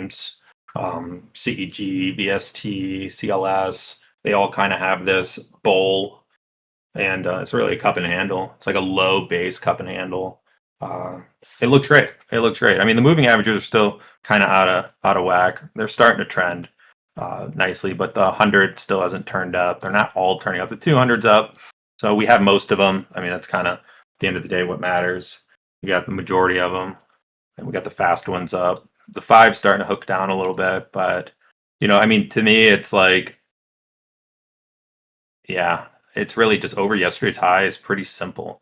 names, CEG, VST, CLS. They all kind of have this bowl, and it's really a cup and handle. It's like a low base cup and handle. Uh, it looks great. It looks great. I mean, the moving averages are still kind of out of whack. They're starting to trend nicely, but the 100 still hasn't turned up. They're not all turning up. The 200's up, so we have most of them. I mean, that's kind of at the end of the day what matters. We got the majority of them, and we got the fast ones up. The five's starting to hook down a little bit, but I mean, to me, it's like, yeah, it's really just over yesterday's high is pretty simple.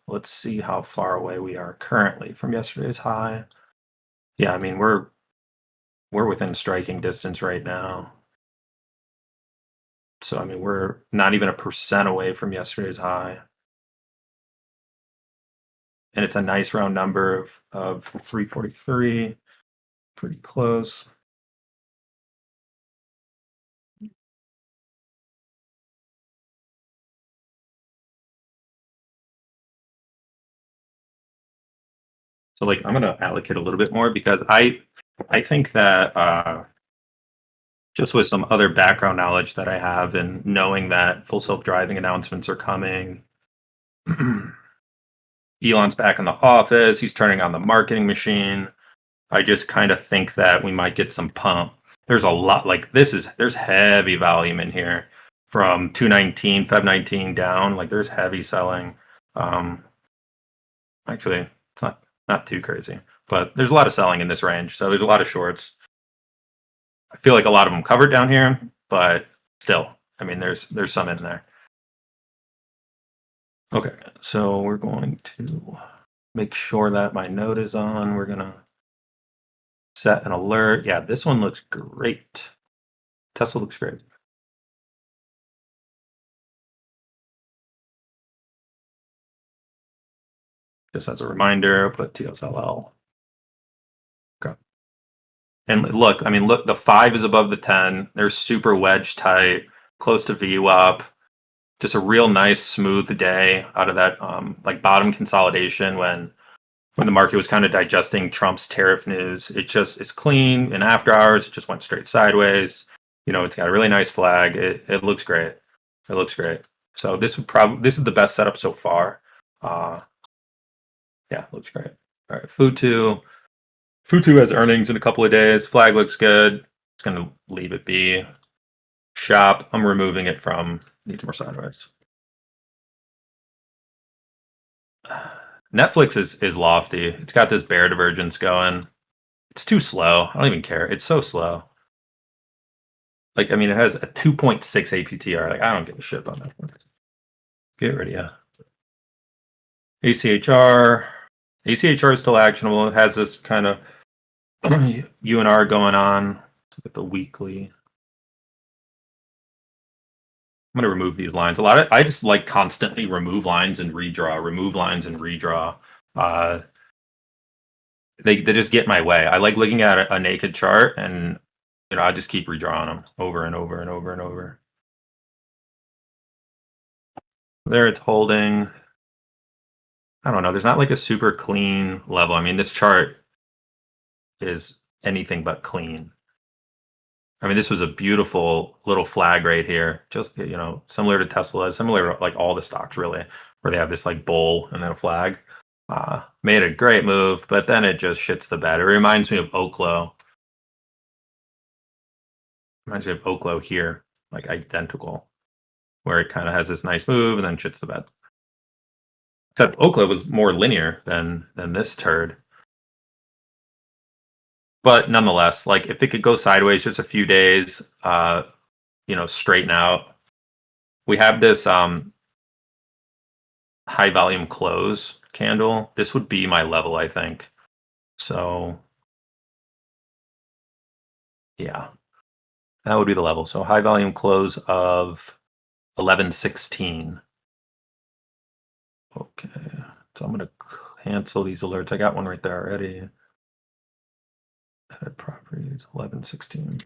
Let's see how far away we are currently from yesterday's high. Yeah, I mean, we're within striking distance right now. So I mean, we're not even 1% away from yesterday's high. And it's a nice round number of 343, pretty close. So like I'm gonna allocate a little bit more because I think that just with some other background knowledge that I have and knowing that full self-driving announcements are coming, Elon's back in the office, he's turning on the marketing machine. I just kind of think that we might get some pump. There's a lot like there's heavy volume in here from 219, Feb 19 down. Like there's heavy selling. Um, Actually, it's not too crazy, but there's a lot of selling in this range. So there's a lot of shorts. I feel like a lot of them covered down here, but still, I mean, there's some in there. Okay, so we're going to make sure that my node is on. We're gonna set an alert. Yeah, this one looks great. Tesla looks great. Just as a reminder, put TSLL. Okay. And look, I mean, look, the 5 is above the 10. They're super wedge tight, close to VWAP. Just a real nice smooth day out of that like bottom consolidation when the market was kind of digesting Trump's tariff news. It's clean. In after hours, it just went straight sideways. It's got a really nice flag. It looks great. It looks great. So this is the best setup so far. Uh, yeah, looks great. All right, Futu has earnings in a couple of days. Flag looks good. It's gonna leave it be. Shop. I'm removing it from needs more sideways. Netflix is lofty. It's got this bear divergence going. It's too slow. I don't even care. It's so slow. Like, I mean, it has a 2.6 APTR. Like, I don't give a shit about Netflix. Get rid of ya. ACHR. ACHR is still actionable. It has this kind of UNR going on. Let's look at the weekly. I'm going to remove these lines. I just like constantly remove lines and redraw, remove lines and redraw. They just get in my way. I like looking at a naked chart and I just keep redrawing them over and over and over and over. There it's holding. I don't know. There's not like a super clean level. I mean, this chart is anything but clean. I mean, this was a beautiful little flag right here. Just, similar to Tesla, similar to like all the stocks really, where they have this like bowl and then a flag. Made a great move, but then it just shits the bed. It reminds me of Oklo. Reminds me of Oklo here, like identical, where it kind of has this nice move and then shits the bed. Except Oklo was more linear than this turd. But nonetheless, like if it could go sideways just a few days, straighten out. We have this high volume close candle. This would be my level, I think. So yeah, that would be the level. So high volume close of 1116. Okay, so I'm gonna cancel these alerts. I got one right there already. Edit properties 1116.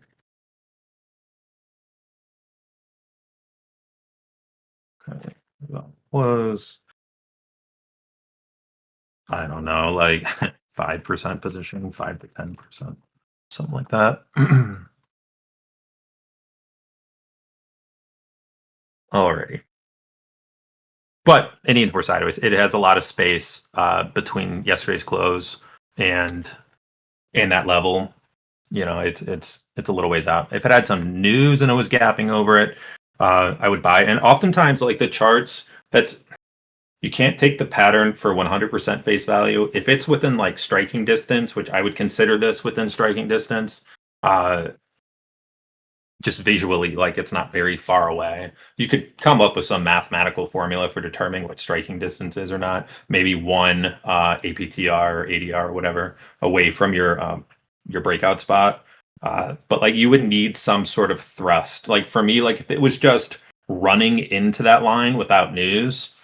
Okay, close. I don't know, like 5% position, 5 to 10%. something like that. Alrighty. But it needs more sideways. It has a lot of space between yesterday's close and that level. You know, it's a little ways out. If it had some news and it was gapping over it, I would buy it. And oftentimes, like the charts, that's you can't take the pattern for 100% face value. If it's within like striking distance, which I would consider this within striking distance, uh, just visually, like it's not very far away. You could come up with some mathematical formula for determining what striking distance is or not. Maybe one APTR or ADR or whatever away from your breakout spot. But like you would need some sort of thrust. Like for me, like if it was just running into that line without news,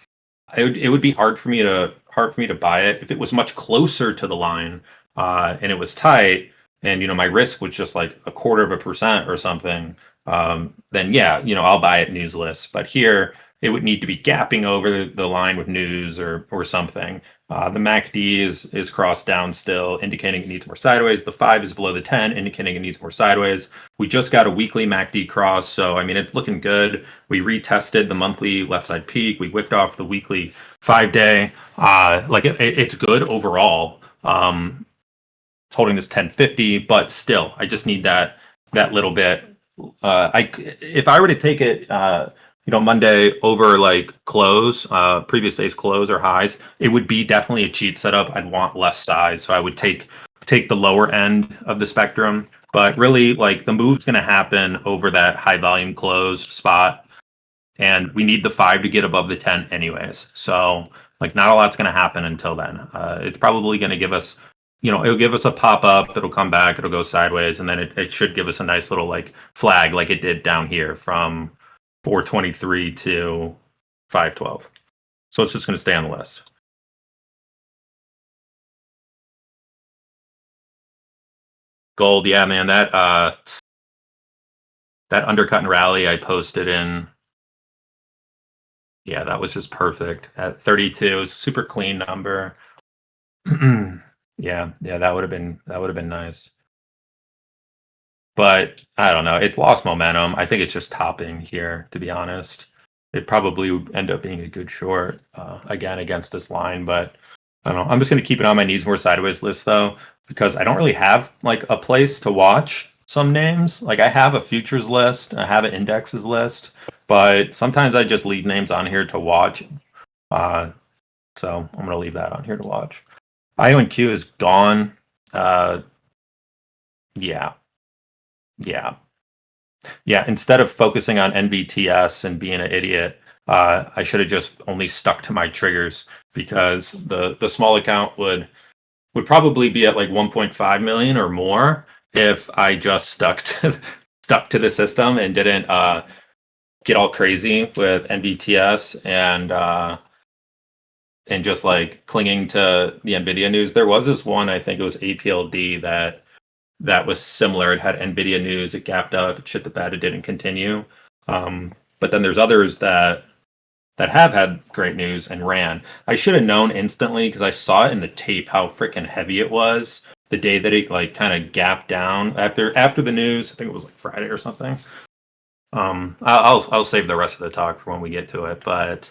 it would be hard for me to buy it if it was much closer to the line and it was tight and my risk was just like 0.25% or something. Then yeah, I'll buy it newsless. But here it would need to be gapping over the line with news or something. The MACD is crossed down still, indicating it needs more sideways. The 5 is below the 10, indicating it needs more sideways. We just got a weekly MACD cross, so I mean it's looking good. We retested the monthly left side peak. We whipped off the weekly 5-day. Like it's good overall. It's holding this 1050, but still, I just need that little bit. If I were to take it, Monday over like close, previous day's close or highs, it would be definitely a cheat setup. I'd want less size, so I would take the lower end of the spectrum. But really, like the move's going to happen over that high volume closed spot, and we need the 5 to get above the 10 anyways. So like not a lot's going to happen until then. It's probably going to give us, it'll give us a pop up, it'll come back, it'll go sideways, and then it should give us a nice little like flag like it did down here from 423 to 512. So it's just going to stay on the list. Gold, yeah, man, that undercut and rally I posted in, yeah, that was just perfect at 32. It was a super clean number. Yeah, that would have been nice. But I don't know. It lost momentum. I think it's just topping here, to be honest. It probably would end up being a good short again against this line, but I don't know. I'm just going to keep it on my needs more sideways list though, because I don't really have like a place to watch some names. Like I have a futures list, I have an indexes list, but sometimes I just leave names on here to watch. Uh, so I'm going to leave that on here to watch. IONQ is gone. Uh, yeah, yeah. Yeah, instead of focusing on NVTS and being an idiot, I should have just only stuck to my triggers because the small account would probably be at like 1.5 million or more if I just stuck to the system and didn't get all crazy with NVTS and just like clinging to the Nvidia news. There was this one, I think it was APLD that was similar. It had Nvidia news, it gapped up, it shit the bed, it didn't continue. But then there's others that have had great news and ran. I should have known instantly because I saw it in the tape how freaking heavy it was the day that it like kind of gapped down after the news. I think it was like Friday or something. I'll save the rest of the talk for when we get to it. But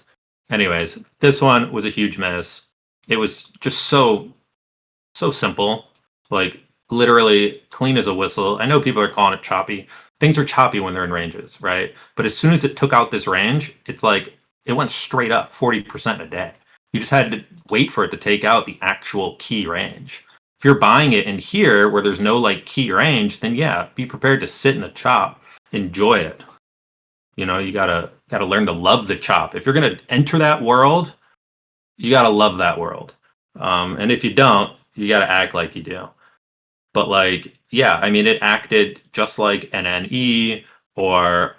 anyways, this one was a huge miss. It was just so simple, like literally clean as a whistle. I know people are calling it choppy. Things are choppy when they're in ranges, right? But as soon as it took out this range, it's like it went straight up 40% a day. You just had to wait for it to take out the actual key range. If you're buying it in here where there's no like key range, then yeah, be prepared to sit in the chop, enjoy it. You gotta learn to love the chop. If you're gonna enter that world, you gotta love that world. And if you don't, you gotta act like you do. But like, yeah, I mean, it acted just like NNE or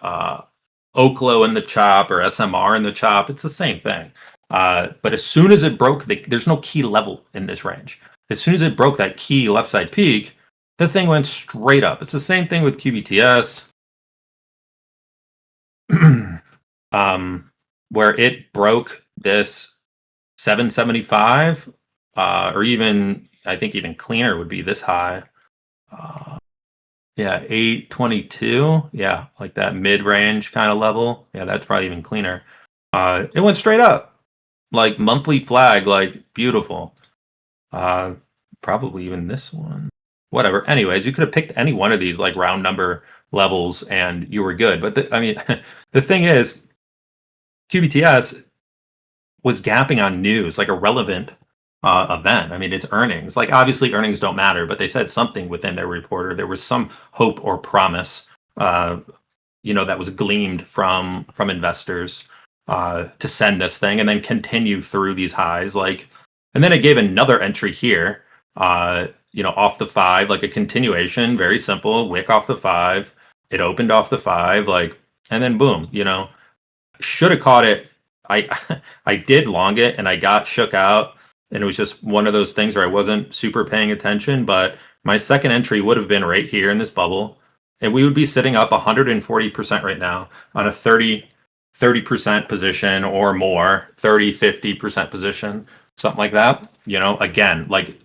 Oklo in the chop or SMR in the chop. It's the same thing. But as soon as it broke, there's no key level in this range. As soon as it broke that key left side peak, the thing went straight up. It's the same thing with QBTS. Where it broke this 775, or even I think even cleaner would be this high. Yeah, 822. Yeah, like that mid-range kind of level. Yeah, that's probably even cleaner. It went straight up. Like monthly flag, like beautiful. Uh, Probably even this one. Whatever. Anyways, you could have picked any one of these like round number levels and you were good. But I mean, the thing is, QBTS was gapping on news, like a relevant event. I mean, it's earnings. Like obviously earnings don't matter, but they said something within their reporter. There was some hope or promise, uh, that was gleamed from investors to send this thing and then continue through these highs. Like, and then it gave another entry here, off the five, like a continuation, very simple, wick off the five. It opened off the five, like, and then boom, should have caught it. I I did long it and I got shook out, and it was just one of those things where I wasn't super paying attention. But my second entry would have been right here in this bubble, and we would be sitting up 140% right now on a 30% position or more, 50% position, something like that. Again, like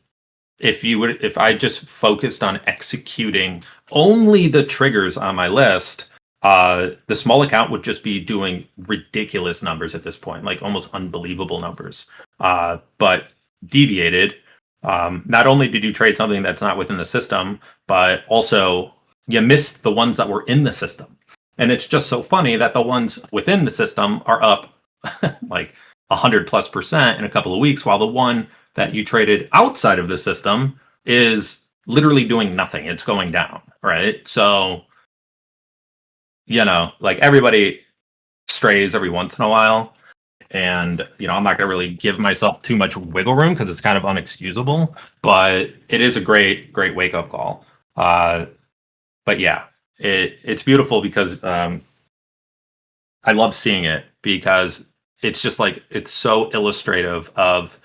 if I just focused on executing only the triggers on my list, the small account would just be doing ridiculous numbers at this point, like almost unbelievable numbers. But deviated. Not only did you trade something that's not within the system, but also you missed the ones that were in the system. And it's just so funny that the ones within the system are up like 100+% in a couple of weeks, while the one that you traded outside of the system is literally doing nothing. It's going down, right? So, like everybody strays every once in a while. And, I'm not going to really give myself too much wiggle room because it's kind of unexcusable, but it is a great, great wake up call. But yeah, it's beautiful because I love seeing it because it's just like, it's so illustrative of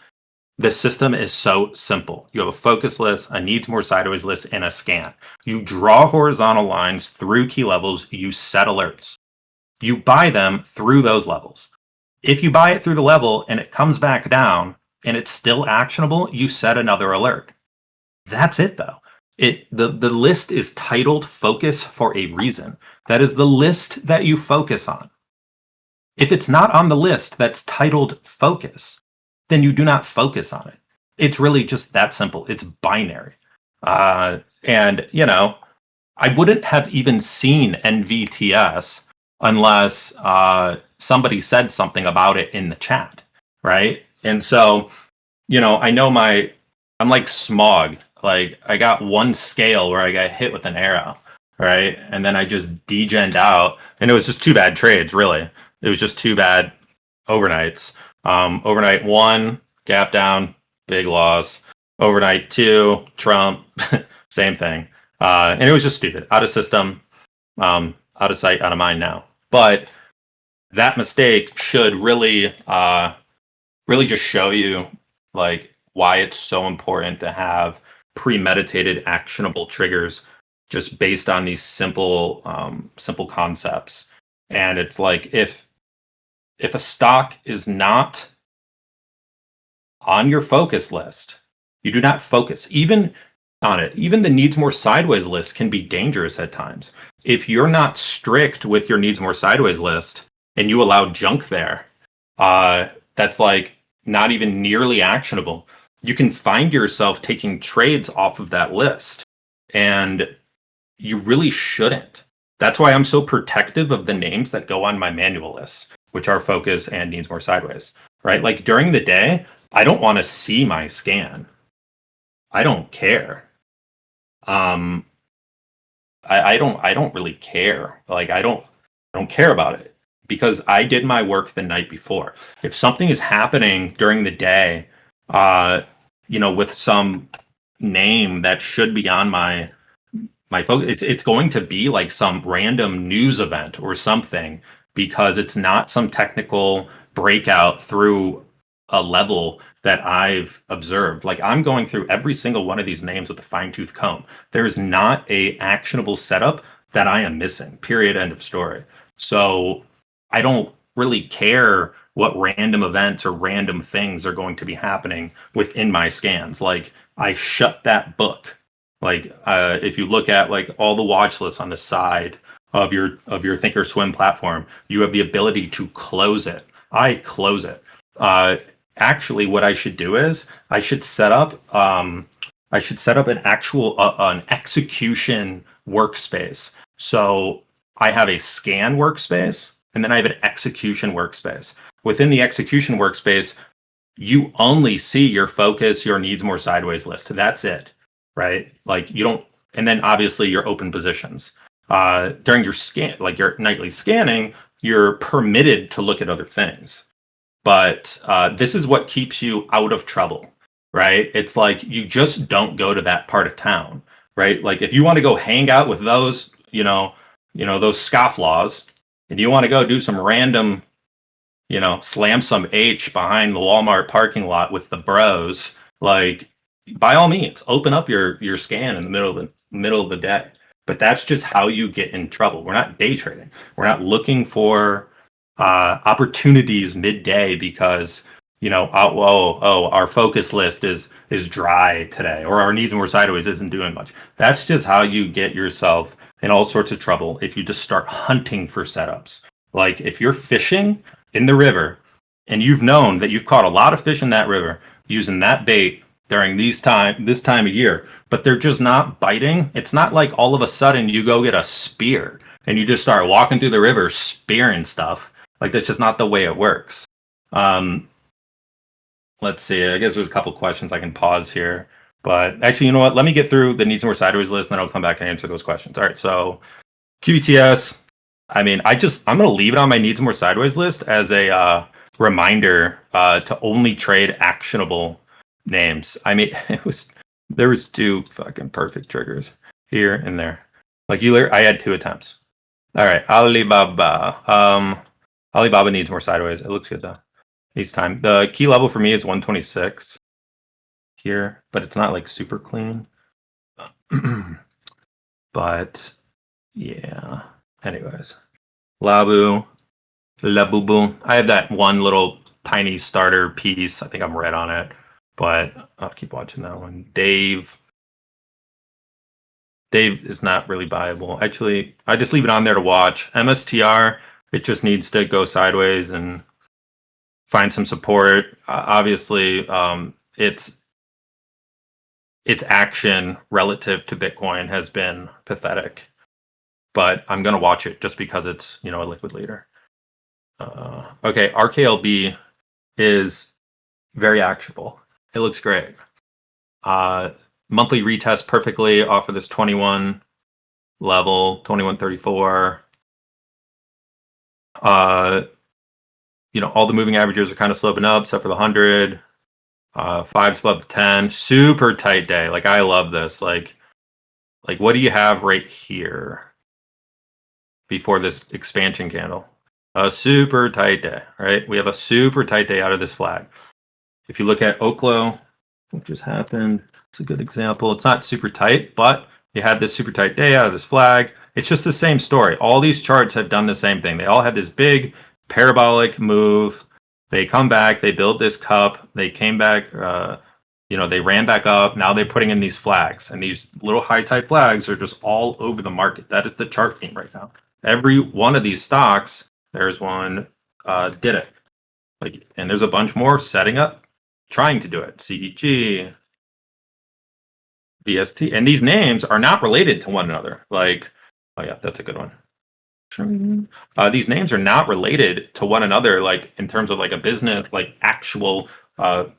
the system is so simple. You have a focus list, a needs more sideways list, and a scan. You draw horizontal lines through key levels, you set alerts. You buy them through those levels. If you buy it through the level and it comes back down and it's still actionable, you set another alert. That's it though. The list is titled focus for a reason. That is the list that you focus on. If it's not on the list that's titled focus, then you do not focus on it. It's really just that simple. It's binary. And, I wouldn't have even seen NVTS unless somebody said something about it in the chat, right? And so, I know I'm like Smog. Like I got one scale where I got hit with an arrow, right? And then I just degened out, and it was just two bad trades, really. It was just two bad overnights. Overnight one, gap down, big loss. Overnight two, Trump, same thing. And it was just stupid, out of system, out of sight, out of mind now. But that mistake should really, really just show you like why it's so important to have premeditated, actionable triggers, just based on these simple concepts. And it's like if a stock is not on your focus list, you do not focus even on it. Even the needs more sideways list can be dangerous at times. If you're not strict with your needs more sideways list and you allow junk there, that's like not even nearly actionable, you can find yourself taking trades off of that list. And you really shouldn't. That's why I'm so protective of the names that go on my manual lists, which are focus and needs more sideways, right? Like during the day, I don't want to see my scan. I don't care. Um, I don't really care. Like I don't care about it because I did my work the night before. If something is happening during the day, with some name that should be on my focus, it's going to be like some random news event or something because it's not some technical breakout through a level that I've observed. Like I'm going through every single one of these names with a fine-tooth comb. There's not a actionable setup that I am missing. Period. End of story. So I don't really care what random events or random things are going to be happening within my scans. Like I shut that book, Like if you look at like all the watch lists on the side of your Thinkorswim platform, you have the ability to close it. I close it. Actually, what I should do is I should set up an actual an execution workspace. So I have a scan workspace and then I have an execution workspace. Within the execution workspace, you only see your focus, your needs more sideways list. That's it, right? Like you don't, and then obviously your open positions. During your scan, like your nightly scanning, you're permitted to look at other things. But this is what keeps you out of trouble, right? It's like you just don't go to that part of town, right? Like if you want to go hang out with those, those scofflaws, and you want to go do some random, slam some H behind the Walmart parking lot with the bros, like by all means, open up your scan in the middle of the day. But that's just how you get in trouble. We're not day trading. We're not looking for opportunities midday because our focus list is dry today, or our needs more sideways isn't doing much. That's just how you get yourself in all sorts of trouble if you just start hunting for setups. Like if you're fishing in the river and you've known that you've caught a lot of fish in that river using that bait during this time of year, but they're just not biting. It's not like all of a sudden you go get a spear and you just start walking through the river spearing stuff. Like that's just not the way it works. Let's see. I guess there's a couple questions I can pause here, but actually, you know what? Let me get through the needs more sideways list, and then I'll come back and answer those questions. All right. So QBTS. I mean, I'm going to leave it on my needs more sideways list as a reminder to only trade actionable names. I mean, there was 2 fucking perfect triggers here and there. Like I had 2 attempts. All right, Alibaba. Alibaba needs more sideways. It looks good though. Needs time. The key level for me is 126 here, but it's not like super clean. But yeah. Anyways, Labubu. I have that one little tiny starter piece. I think I'm red on it, but I'll keep watching that one. Dave is not really viable. Actually, I just leave it on there to watch. MSTR, it just needs to go sideways and find some support. Obviously, its action relative to Bitcoin has been pathetic, but I'm going to watch it just because it's a liquid leader. Okay, RKLB is very actionable. It looks great. Monthly retest perfectly off of this 21 level, 2134. All the moving averages are kind of sloping up except for the 100. 5's above the 10. Super tight day. Like I love this. Like what do you have right here before this expansion candle? A super tight day, right? We have a super tight day out of this flag. If you look at Oklo, what just happened? It's a good example. It's not super tight, but you had this super tight day out of this flag. It's just the same story. All these charts have done the same thing. They all had this big parabolic move. They come back, they build this cup, they came back, they ran back up. Now they're putting in these flags, and these little high type flags are just all over the market. That is the chart game right now. Every one of these stocks, there's one, did it. And there's a bunch more setting up, trying to do it. CDG, BST, and these names are not related to one another. Oh yeah, that's a good one. These names are not related to one another, like in terms of like a business, like actual,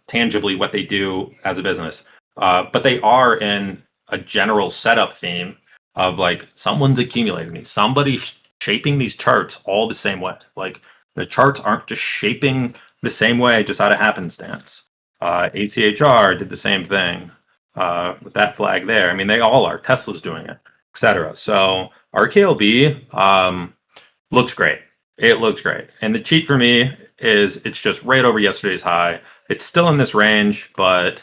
tangibly what they do as a business. But they are in a general setup theme of like someone's accumulating these, somebody's shaping these charts all the same way. Like the charts aren't just shaping the same way just out of happenstance. ACHR did the same thing with that flag there. I mean, they all are. Tesla's doing it, etc. So RKLB looks great. It looks great. And the cheat for me is it's just right over yesterday's high. It's still in this range, but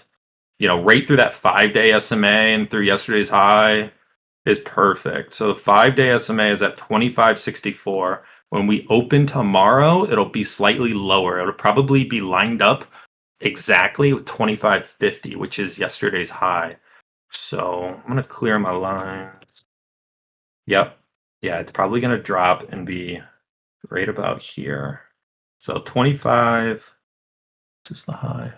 right through that 5-day SMA and through yesterday's high is perfect. So the 5-day SMA is at 2564. When we open tomorrow, it'll be slightly lower. It'll probably be lined up exactly with 2550, which is yesterday's high. So I'm gonna clear my lines. Yep. Yeah, it's probably gonna drop and be right about here. So 25. This is the high.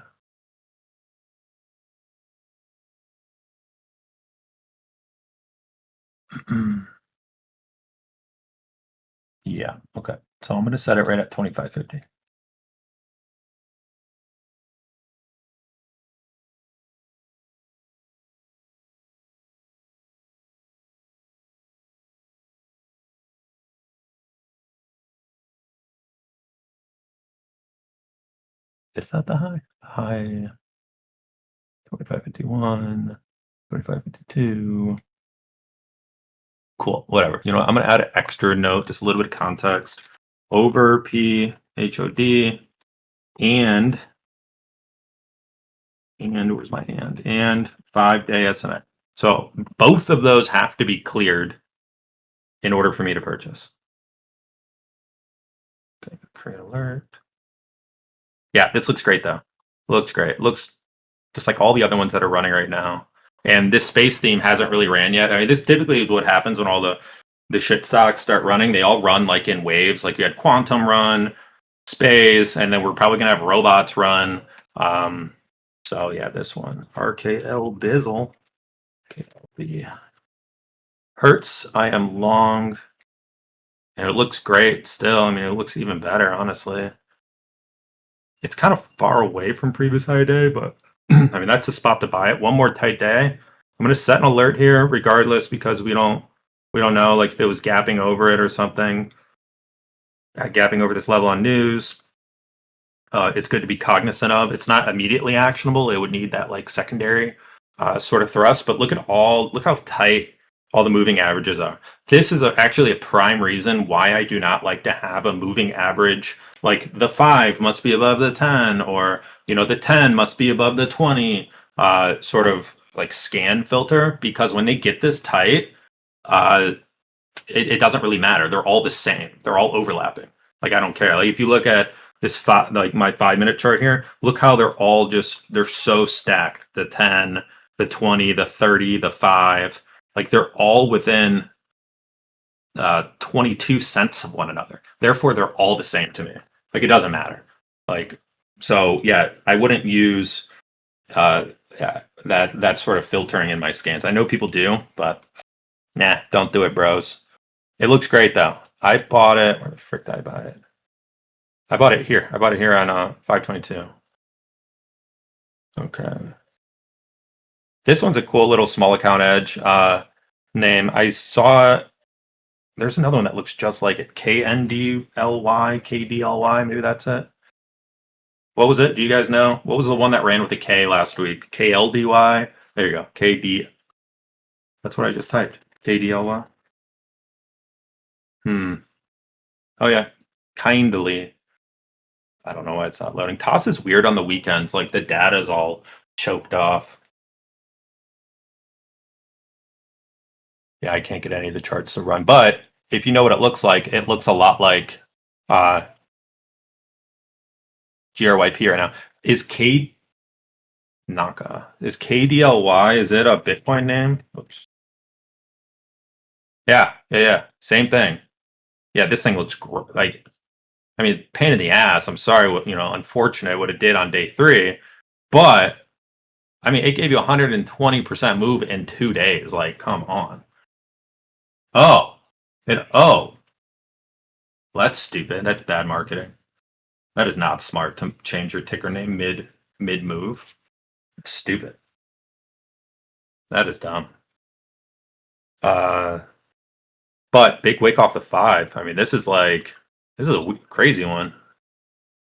Yeah. Okay. So I'm gonna set it right at 25.50. Is that the high? High 25.51, 25.52. Cool. Whatever. You know what? I'm gonna add an extra note, just a little bit of context. Over PHOD and where's my and 5-day SMA. So both of those have to be cleared in order for me to purchase. Okay, create alert. Yeah, this looks great though. Looks great. Looks just like all the other ones that are running right now. And this space theme hasn't really ran yet. I mean, this typically is what happens when all the shit stocks start running. They all run like in waves. Like you had Quantum run, space, and then we're probably gonna have robots run. So yeah, this one RKL Bizzle. KLB. Hertz, I am long, and it looks great still. I mean, it looks even better, honestly. It's kind of far away from previous high day, but I mean, that's a spot to buy it. One more tight day. I'm gonna set an alert here, regardless, because we don't know like if it was gapping over it or something. Gapping over this level on news. It's good to be cognizant of. It's not immediately actionable. It would need that like secondary sort of thrust. But look how tight all the moving averages are. This is actually a prime reason why I do not like to have a moving average. Like the 5 must be above the 10, or the 10 must be above the 20. Sort of like scan filter, because when they get this tight, uh, it doesn't really matter. They're all the same. They're all overlapping. Like I don't care. Like if you look at this like my 5-minute chart here, look how they're so stacked. The 10, the 20, the 30, the 5. Like they're all within 22 cents of one another. Therefore, they're all the same to me. Like it doesn't matter. Like so, yeah, I wouldn't use uh, yeah, that sort of filtering in my scans. I know people do, but nah, don't do it, bros. It looks great though. I bought it. Where the frick did I buy it? I bought it here. I bought it here on 522. Okay. This one's a cool little small account edge name. I saw there's another one that looks just like it. KNDLY, KDLY. Maybe that's it. What was it? Do you guys know? What was the one that ran with a K last week? KLDY. There you go. KD. That's what I just typed. KDLY. Oh yeah. Kindly. I don't know why it's not loading. Toss is weird on the weekends. Like the data's all choked off. Yeah, I can't get any of the charts to run. But if you know what it looks a lot like uh, GRYP right now. Is K Naka? Is KDLY? Is it a Bitcoin name? Oops. Yeah. Same thing. Yeah, this thing looks like. I mean, pain in the ass. I'm sorry. What unfortunate what it did on day 3, but I mean, it gave you 120% move in 2 days. Like, come on. Oh, oh, well, that's stupid. That's bad marketing. That is not smart to change your ticker name mid move. It's stupid. That is dumb. Uh, but big wick off the 5. I mean, this is a crazy one.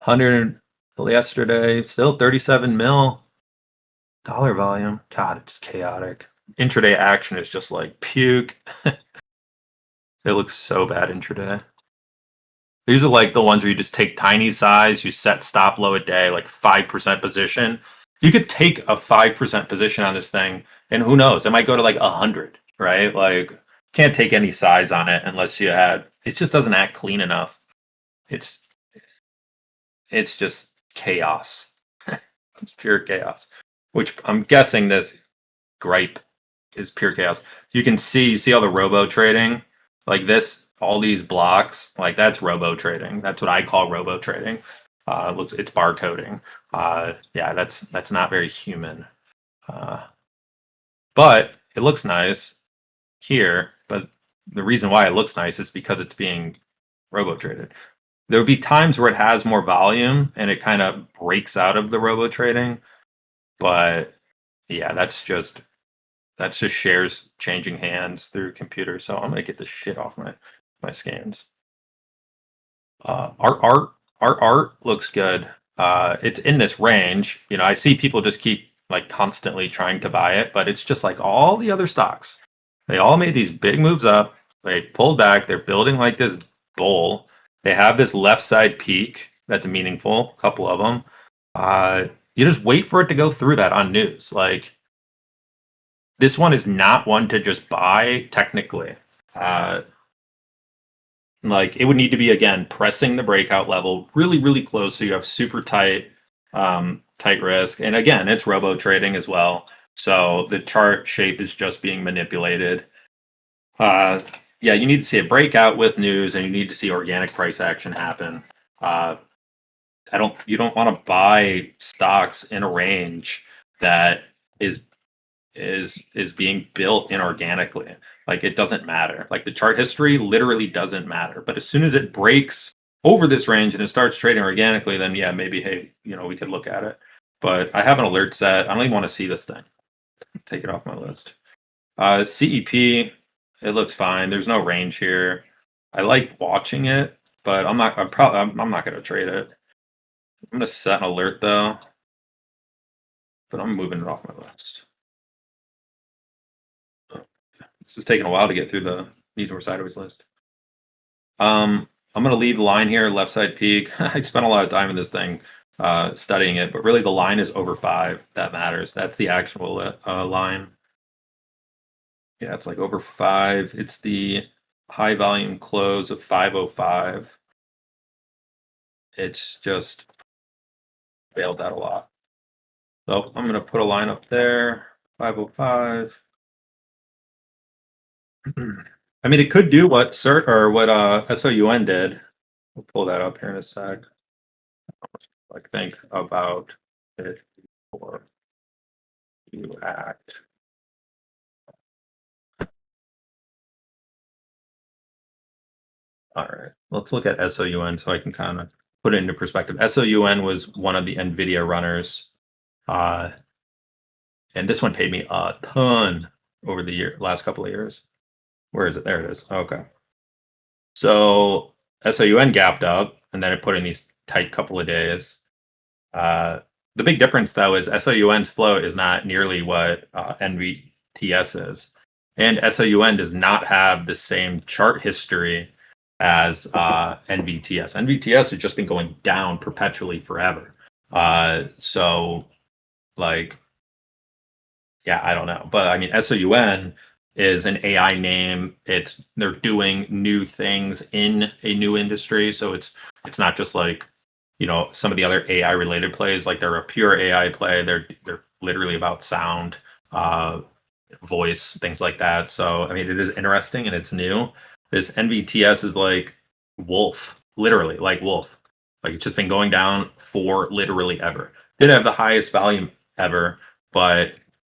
100 yesterday, still 37 mil dollar volume. God, it's chaotic. Intraday action is just like puke. It looks so bad intraday. These are like the ones where you just take tiny size, you set stop low a day, like 5% position. You could take a 5% position on this thing, and who knows, it might go to like 100, right? Like, can't take any size on it unless you had, it just doesn't act clean enough. It's it's just chaos. It's pure chaos. Which I'm guessing this gripe is pure chaos. You can see all the robo trading, like this, all these blocks, like that's robo trading. That's what I call robo trading. It's barcoding. Yeah, that's not very human. Uh, but it looks nice here. But the reason why it looks nice is because it's being robo traded. There would be times where it has more volume and it kind of breaks out of the robo trading. But yeah, that's just shares changing hands through computer. So I'm gonna get this shit off my scans. Our art looks good. It's in this range. You know, I see people just keep like constantly trying to buy it, but it's just like all the other stocks. They all made these big moves up. They pulled back. They're building like this bowl. They have this left side peak that's meaningful. A couple of them. You just wait for it to go through that on news. Like this one is not one to just buy technically. Uh, like it would need to be again pressing the breakout level really, really close, so you have super tight risk. And again, it's robo trading as well, so the chart shape is just being manipulated. Uh, yeah, you need to see a breakout with news, and you need to see organic price action happen. Uh, you don't want to buy stocks in a range that is is being built inorganically. Like it doesn't matter. Like the chart history literally doesn't matter. But as soon as it breaks over this range and it starts trading organically, then yeah, maybe hey, we could look at it. But I have an alert set. I don't even want to see this thing. Take it off my list. CEP, it looks fine. There's no range here. I like watching it, but I'm not gonna trade it. I'm gonna set an alert though, but I'm moving it off my list. This is taking a while to get through the needs or sideways list. I'm going to leave the line here, left side peak. I spent a lot of time in this thing studying it, but really the line is over 5. That matters. That's the actual line. Yeah, it's like over 5. It's the high volume close of 505. It's just failed that a lot. So I'm going to put a line up there, 505. I mean, it could do what CERT or what SOUN did. We'll pull that up here in a sec. Like think about it before you act. All right, let's look at SOUN so I can kind of put it into perspective. SOUN was one of the NVIDIA runners, uh, and this one paid me a ton over the last couple of years. Where is it? There it is. Okay. So SOUN gapped up, and then it put in these tight couple of days. Uh, the big difference, though, is SOUN's float is not nearly what NVTS is. And SOUN does not have the same chart history as NVTS. NVTS has just been going down perpetually forever. So, like, yeah, I don't know. But I mean, SOUN is an AI name. They're doing new things in a new industry. So it's not just like, some of the other AI related plays, like they're a pure AI play. They're literally about sound, uh, voice, things like that. So I mean, it is interesting and it's new. This NVTS is like wolf, literally like wolf. Like it's just been going down for literally ever. Did have the highest volume ever, but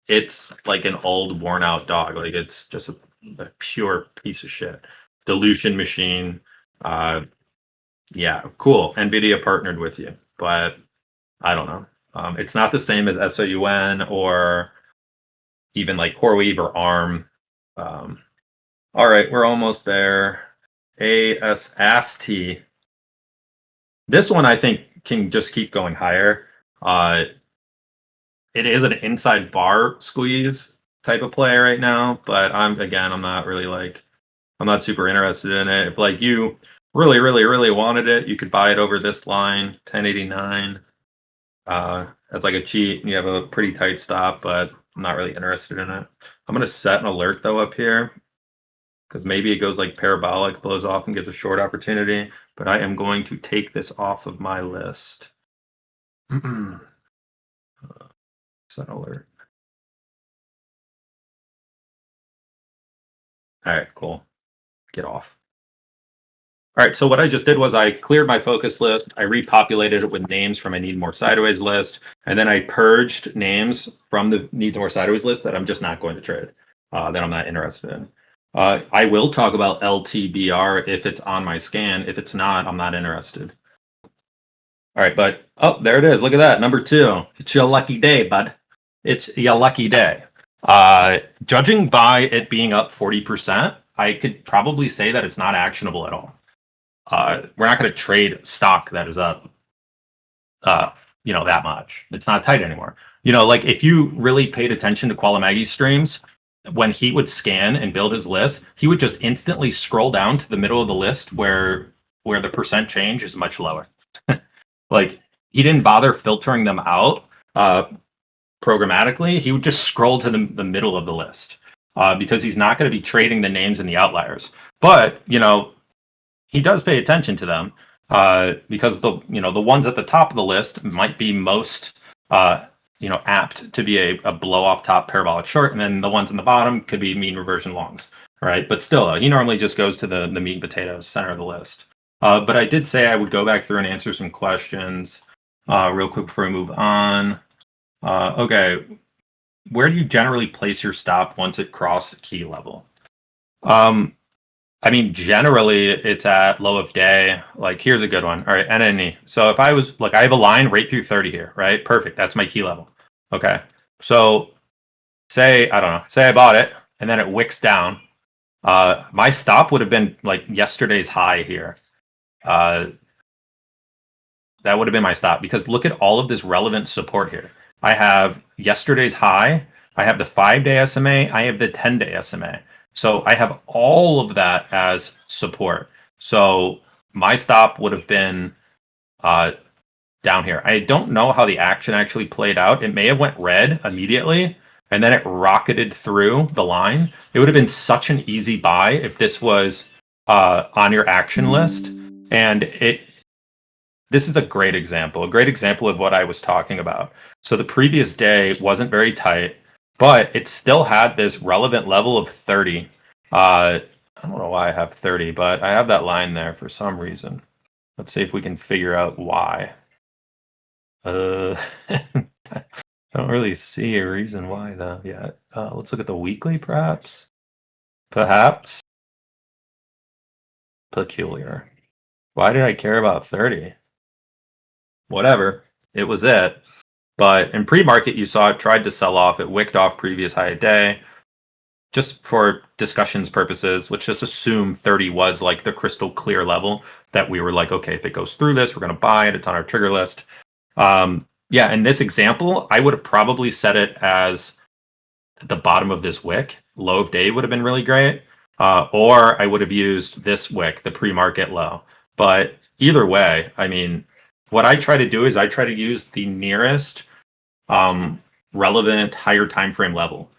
it's like an old worn out dog. Like it's just a pure piece of shit. Dilution machine. Yeah, cool. Nvidia partnered with you, but I don't know. It's not the same as SOUN or even like CoreWeave or ARM. Um, all right, we're almost there. ASAST. This one I think can just keep going higher. Uh, it is an inside bar squeeze type of play right now, but I'm not really like I'm not super interested in it. If like you really, really, really wanted it, you could buy it over this line, 1089. That's like a cheat and you have a pretty tight stop, but I'm not really interested in it. I'm gonna set an alert though up here because maybe it goes like parabolic, blows off and gives a short opportunity, but I am going to take this off of my list. Set alert. All right, cool. Get off. All right, so what I just did was I cleared my focus list. I repopulated it with names from my Need More Sideways list, and then I purged names from the Needs More Sideways list that I'm just not going to trade, that I'm not interested in. I will talk about LTBR if it's on my scan. If it's not, I'm not interested. All right, but oh, there it is. Look at that, number 2. It's your lucky day, bud. It's your lucky day. Judging by it being up 40%, I could probably say that it's not actionable at all. We're not going to trade stock that is up, that much. It's not tight anymore. Like if you really paid attention to Qualamagi's streams, when he would scan and build his list, he would just instantly scroll down to the middle of the list where the percent change is much lower. Like he didn't bother filtering them out programmatically. He would just scroll to the middle of the list because he's not going to be trading the names and the outliers. But he does pay attention to them because the ones at the top of the list might be most apt to be a blow off top parabolic short, and then the ones in the bottom could be mean reversion longs, right? But still, he normally just goes to the meat and potatoes center of the list. But I did say I would go back through and answer some questions real quick before we move on. Okay, where do you generally place your stop once it crosses key level? I mean, generally it's at low of day. Like, here's a good one. All right, NNE. So if I was like, I have a line right through 30 here, right? Perfect. That's my key level. Okay. So say, I don't know, say I bought it and then it wicks down. My stop would have been like yesterday's high here. That would have been my stop because look at all of this relevant support here. I have yesterday's high. I have the 5-day SMA. I have the 10-day SMA. So I have all of that as support. So my stop would have been down here. I don't know how the action actually played out. It may have went red immediately and then it rocketed through the line. It would have been such an easy buy if this was on your action list. And this is a great example of what I was talking about. So the previous day wasn't very tight, but it still had this relevant level of 30. I don't know why I have 30, but I have that line there for some reason. Let's see if we can figure out why. I don't really see a reason why though yet. Let's look at the weekly, perhaps. Perhaps. Peculiar. Why did I care about 30? Whatever. It was it. But in pre-market, you saw it tried to sell off. It wicked off previous high day. Just for discussions purposes, let's just assume 30 was like the crystal clear level that we were like, okay, if it goes through this, we're going to buy it. It's on our trigger list. Yeah, in this example, I would have probably set it as at the bottom of this wick. Low of day would have been really great. Or I would have used this wick, the pre-market low. But either way, I mean, what I try to do is I try to use the nearest relevant higher time frame level.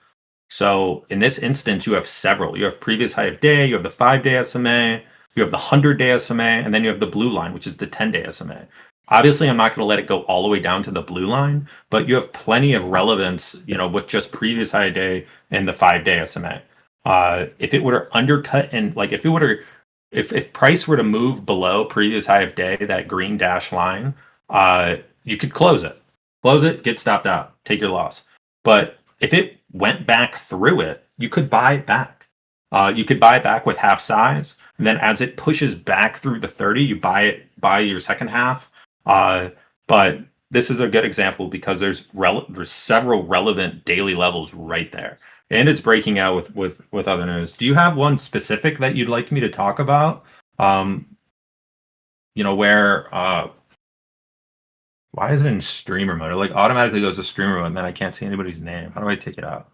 So in this instance, you have several. You have previous high of day, you have the 5-day SMA, you have the 100-day SMA, and then you have the blue line, which is the 10-day SMA. Obviously, I'm not going to let it go all the way down to the blue line, but you have plenty of relevance, with just previous high of day and the 5-day SMA. If it were to undercut and like if it were to if price were to move below previous high of day, that green dash line, you could close it, get stopped out, take your loss. But if it went back through it, you could buy it back. You could buy it back with half size, and then as it pushes back through the 30, you buy your second half. But this is a good example because there's several relevant daily levels right there, and it's breaking out with other news. Do you have one specific that you'd like me to talk about? Where why is it in streamer mode? It like automatically goes to streamer mode, and then I can't see anybody's name. How do I take it out?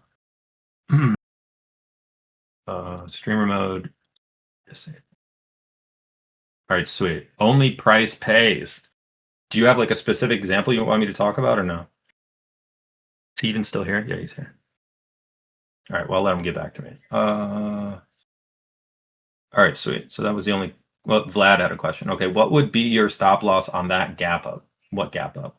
Streamer mode. All right, sweet. Only price pays. Do you have like a specific example you want me to talk about or no? Is he even still here? Yeah, he's here. All right, well, I'll let him get back to me. All right, sweet. So that was the only. Well, Vlad had a question. Okay, what would be your stop loss on that gap up? What gap up?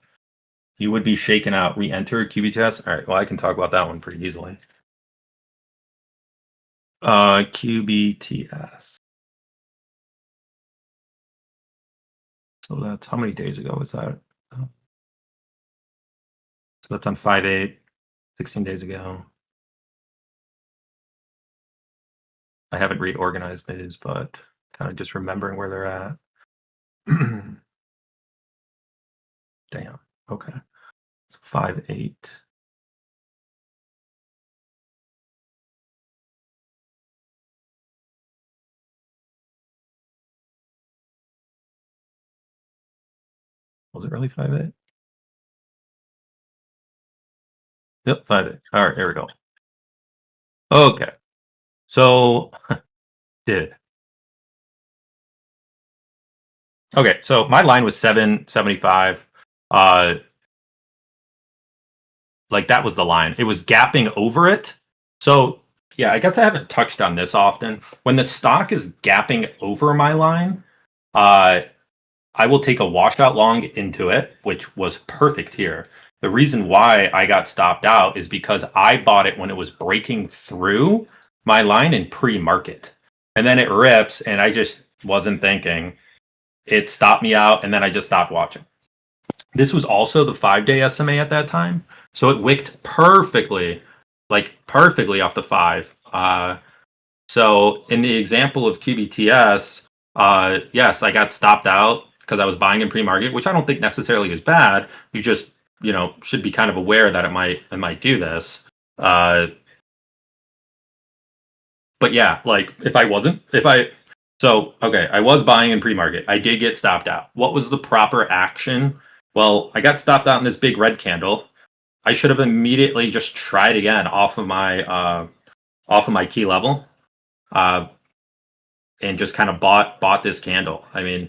You would be shaken out, re-enter QBTS. All right, well, I can talk about that one pretty easily. QBTS. So that's how many days ago was that? So that's on 5/8, 16 days ago. I haven't reorganized these, but kind of just remembering where they're at. Damn. Okay. So 5/8. Was it really 5/8? Yep, 5/8. All right, here we go. Okay. So did. Okay, so my line was 775. Uh like that was the line. It was gapping over it. So yeah, I guess I haven't touched on this often. When the stock is gapping over my line, uh I will take a washout long into it, which was perfect here. The reason why I got stopped out is because I bought it when it was breaking through my line in pre-market. And then it rips, and I just wasn't thinking. It stopped me out, and then I just stopped watching. This was also the 5-day SMA at that time. So it wicked perfectly, like perfectly off the 5. So in the example of QBTS, yes, I got stopped out because I was buying in pre-market, which I don't think necessarily is bad. You just, should be kind of aware that it might do this. But yeah, like okay, I was buying in pre-market. I did get stopped out. What was the proper action? Well, I got stopped out in this big red candle. I should have immediately just tried again off of my key level. Uh, and just kind of bought this candle. I mean,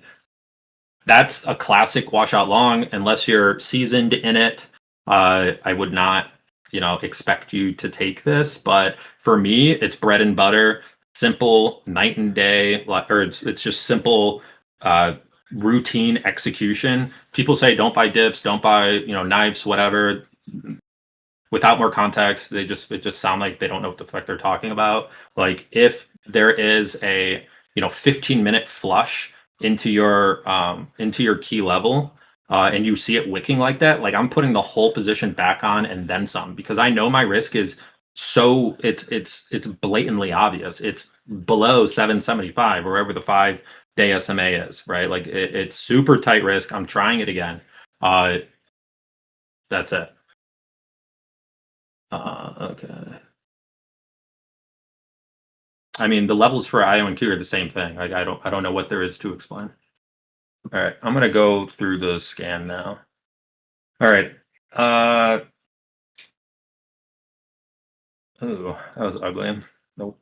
that's a classic washout long. Unless you're seasoned in it, I would not, expect you to take this. But for me, it's bread and butter, simple night and day, or it's just simple uh, routine execution. People say don't buy dips, don't buy knives, whatever. Without more context, it just sound like they don't know what the fuck they're talking about. Like if there is a 15-minute flush into your key level, and you see it wicking like that, like I'm putting the whole position back on and then some, because I know my risk is so it's blatantly obvious. It's below 775, wherever the 5-day SMA is, right? Like it's super tight risk. I'm trying it again. Uh, that's it. Okay. I mean, the levels for IO and Q are the same thing. Like I don't know what there is to explain. All right, I'm gonna go through the scan now. All right. Uh oh, that was ugly. Nope.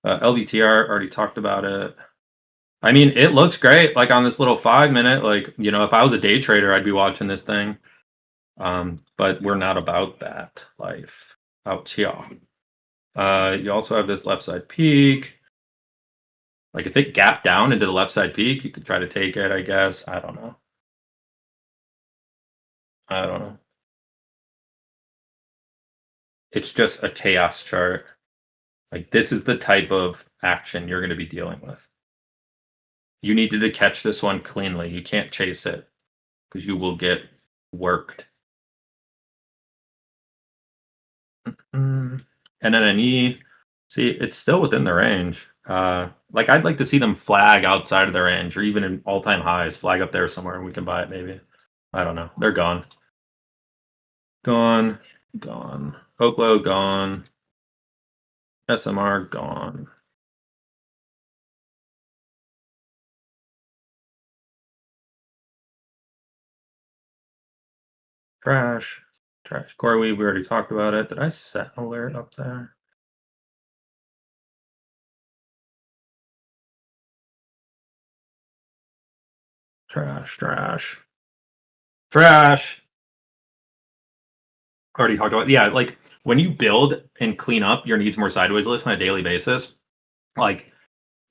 LBTR already talked about it. I mean, it looks great. Like on this little 5 minute. Like if I was a day trader, I'd be watching this thing. But we're not about that life out here. You also have this left side peak. Like if it gapped down into the left side peak, you could try to take it, I guess. I don't know. I don't know. It's just a chaos chart. Like this is the type of action you're going to be dealing with. You needed to catch this one cleanly. You can't chase it because you will get worked. And then an E. See, it's still within the range. Like I'd like to see them flag outside of the range, or even in all-time highs, flag up there somewhere, and we can buy it. Maybe. I don't know. They're gone. Gone. Gone. Oklo gone. SMR gone. Trash. Trash. CoreWeave, we already talked about it. Did I set alert up there? Trash. Trash. Trash. Already talked about. Yeah, like when you build and clean up your needs more sideways list on a daily basis, like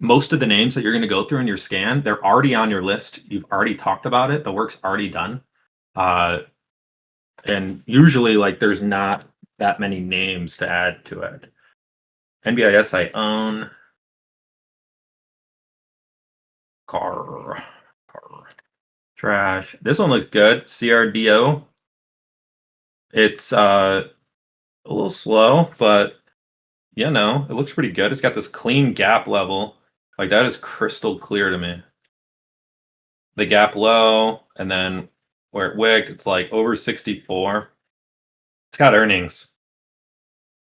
most of the names that you're going to go through in your scan, they're already on your list. You've already talked about it. The work's already done. Uh, and usually, like, there's not that many names to add to it. NBIS I own. Car. Trash. This one looks good. CRDO. It's a little slow, but you know, it looks pretty good. It's got this clean gap level. Like that is crystal clear to me. The gap low, and then where it wicked, it's like over 64. It's got earnings.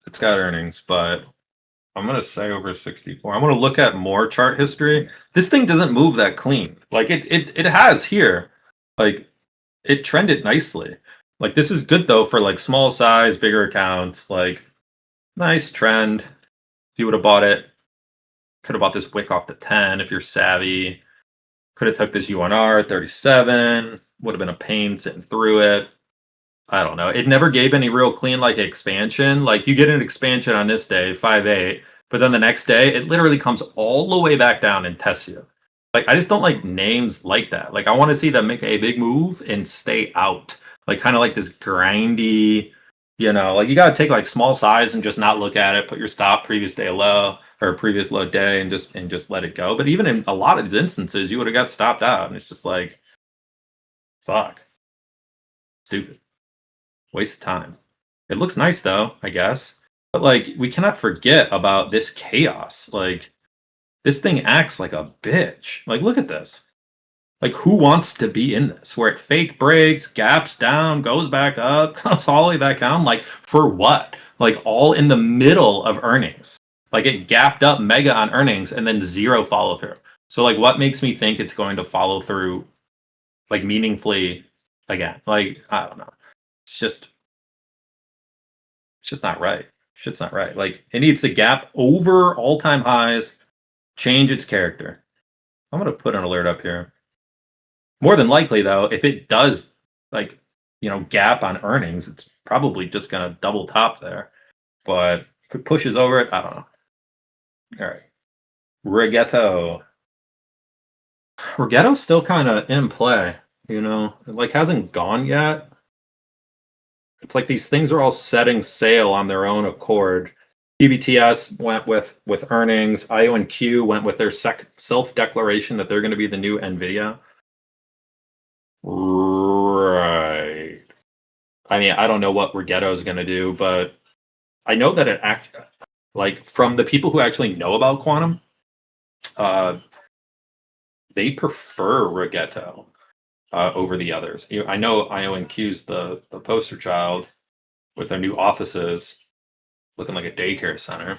It's got earnings, but I'm gonna say over 64. I'm gonna look at more chart history. This thing doesn't move that clean. Like it has here. Like it trended nicely. Like this is good though for like small size, bigger accounts. Like nice trend. If you would have bought it, could have bought this wick off the 10 if you're savvy. Could have took this UNR at 37. Would have been a pain sitting through it. I don't know. It never gave any real clean like expansion. Like you get an expansion on this day, 5.8, but then the next day it literally comes all the way back down and tests you. Like I just don't like names like that. Like I want to see them make a big move and stay out. Like kind of like this grindy, like you got to take like small size and just not look at it, put your stop previous day low or previous low day and just let it go. But even in a lot of these instances, you would have got stopped out and it's just like fuck. Stupid. Waste of time. It looks nice though, I guess. But like we cannot forget about this chaos. Like this thing acts like a bitch. Like look at this. Like who wants to be in this? Where it fake breaks, gaps down, goes back up, comes all the way back down. Like for what? Like all in the middle of earnings. Like it gapped up mega on earnings and then zero follow through. So like what makes me think it's going to follow through like meaningfully again? Like I don't know. It's just not right. Shit's not right. Like it needs to gap over all-time highs, change its character. I'm gonna put an alert up here. More than likely, though, if it does like gap on earnings, it's probably just gonna double top there. But if it pushes over it, I don't know. All right, Rigetto. Rigetto's still kind of in play. It like hasn't gone yet. It's like these things are all setting sail on their own accord. PBTS went with earnings. IO and Q went with their self declaration that they're going to be the new Nvidia. Right. I mean, I don't know what Rigetto is going to do, but I know that like from the people who actually know about quantum, uh, they prefer Rigetto over the others. I know IO and Q's the poster child with their new offices looking like a daycare center.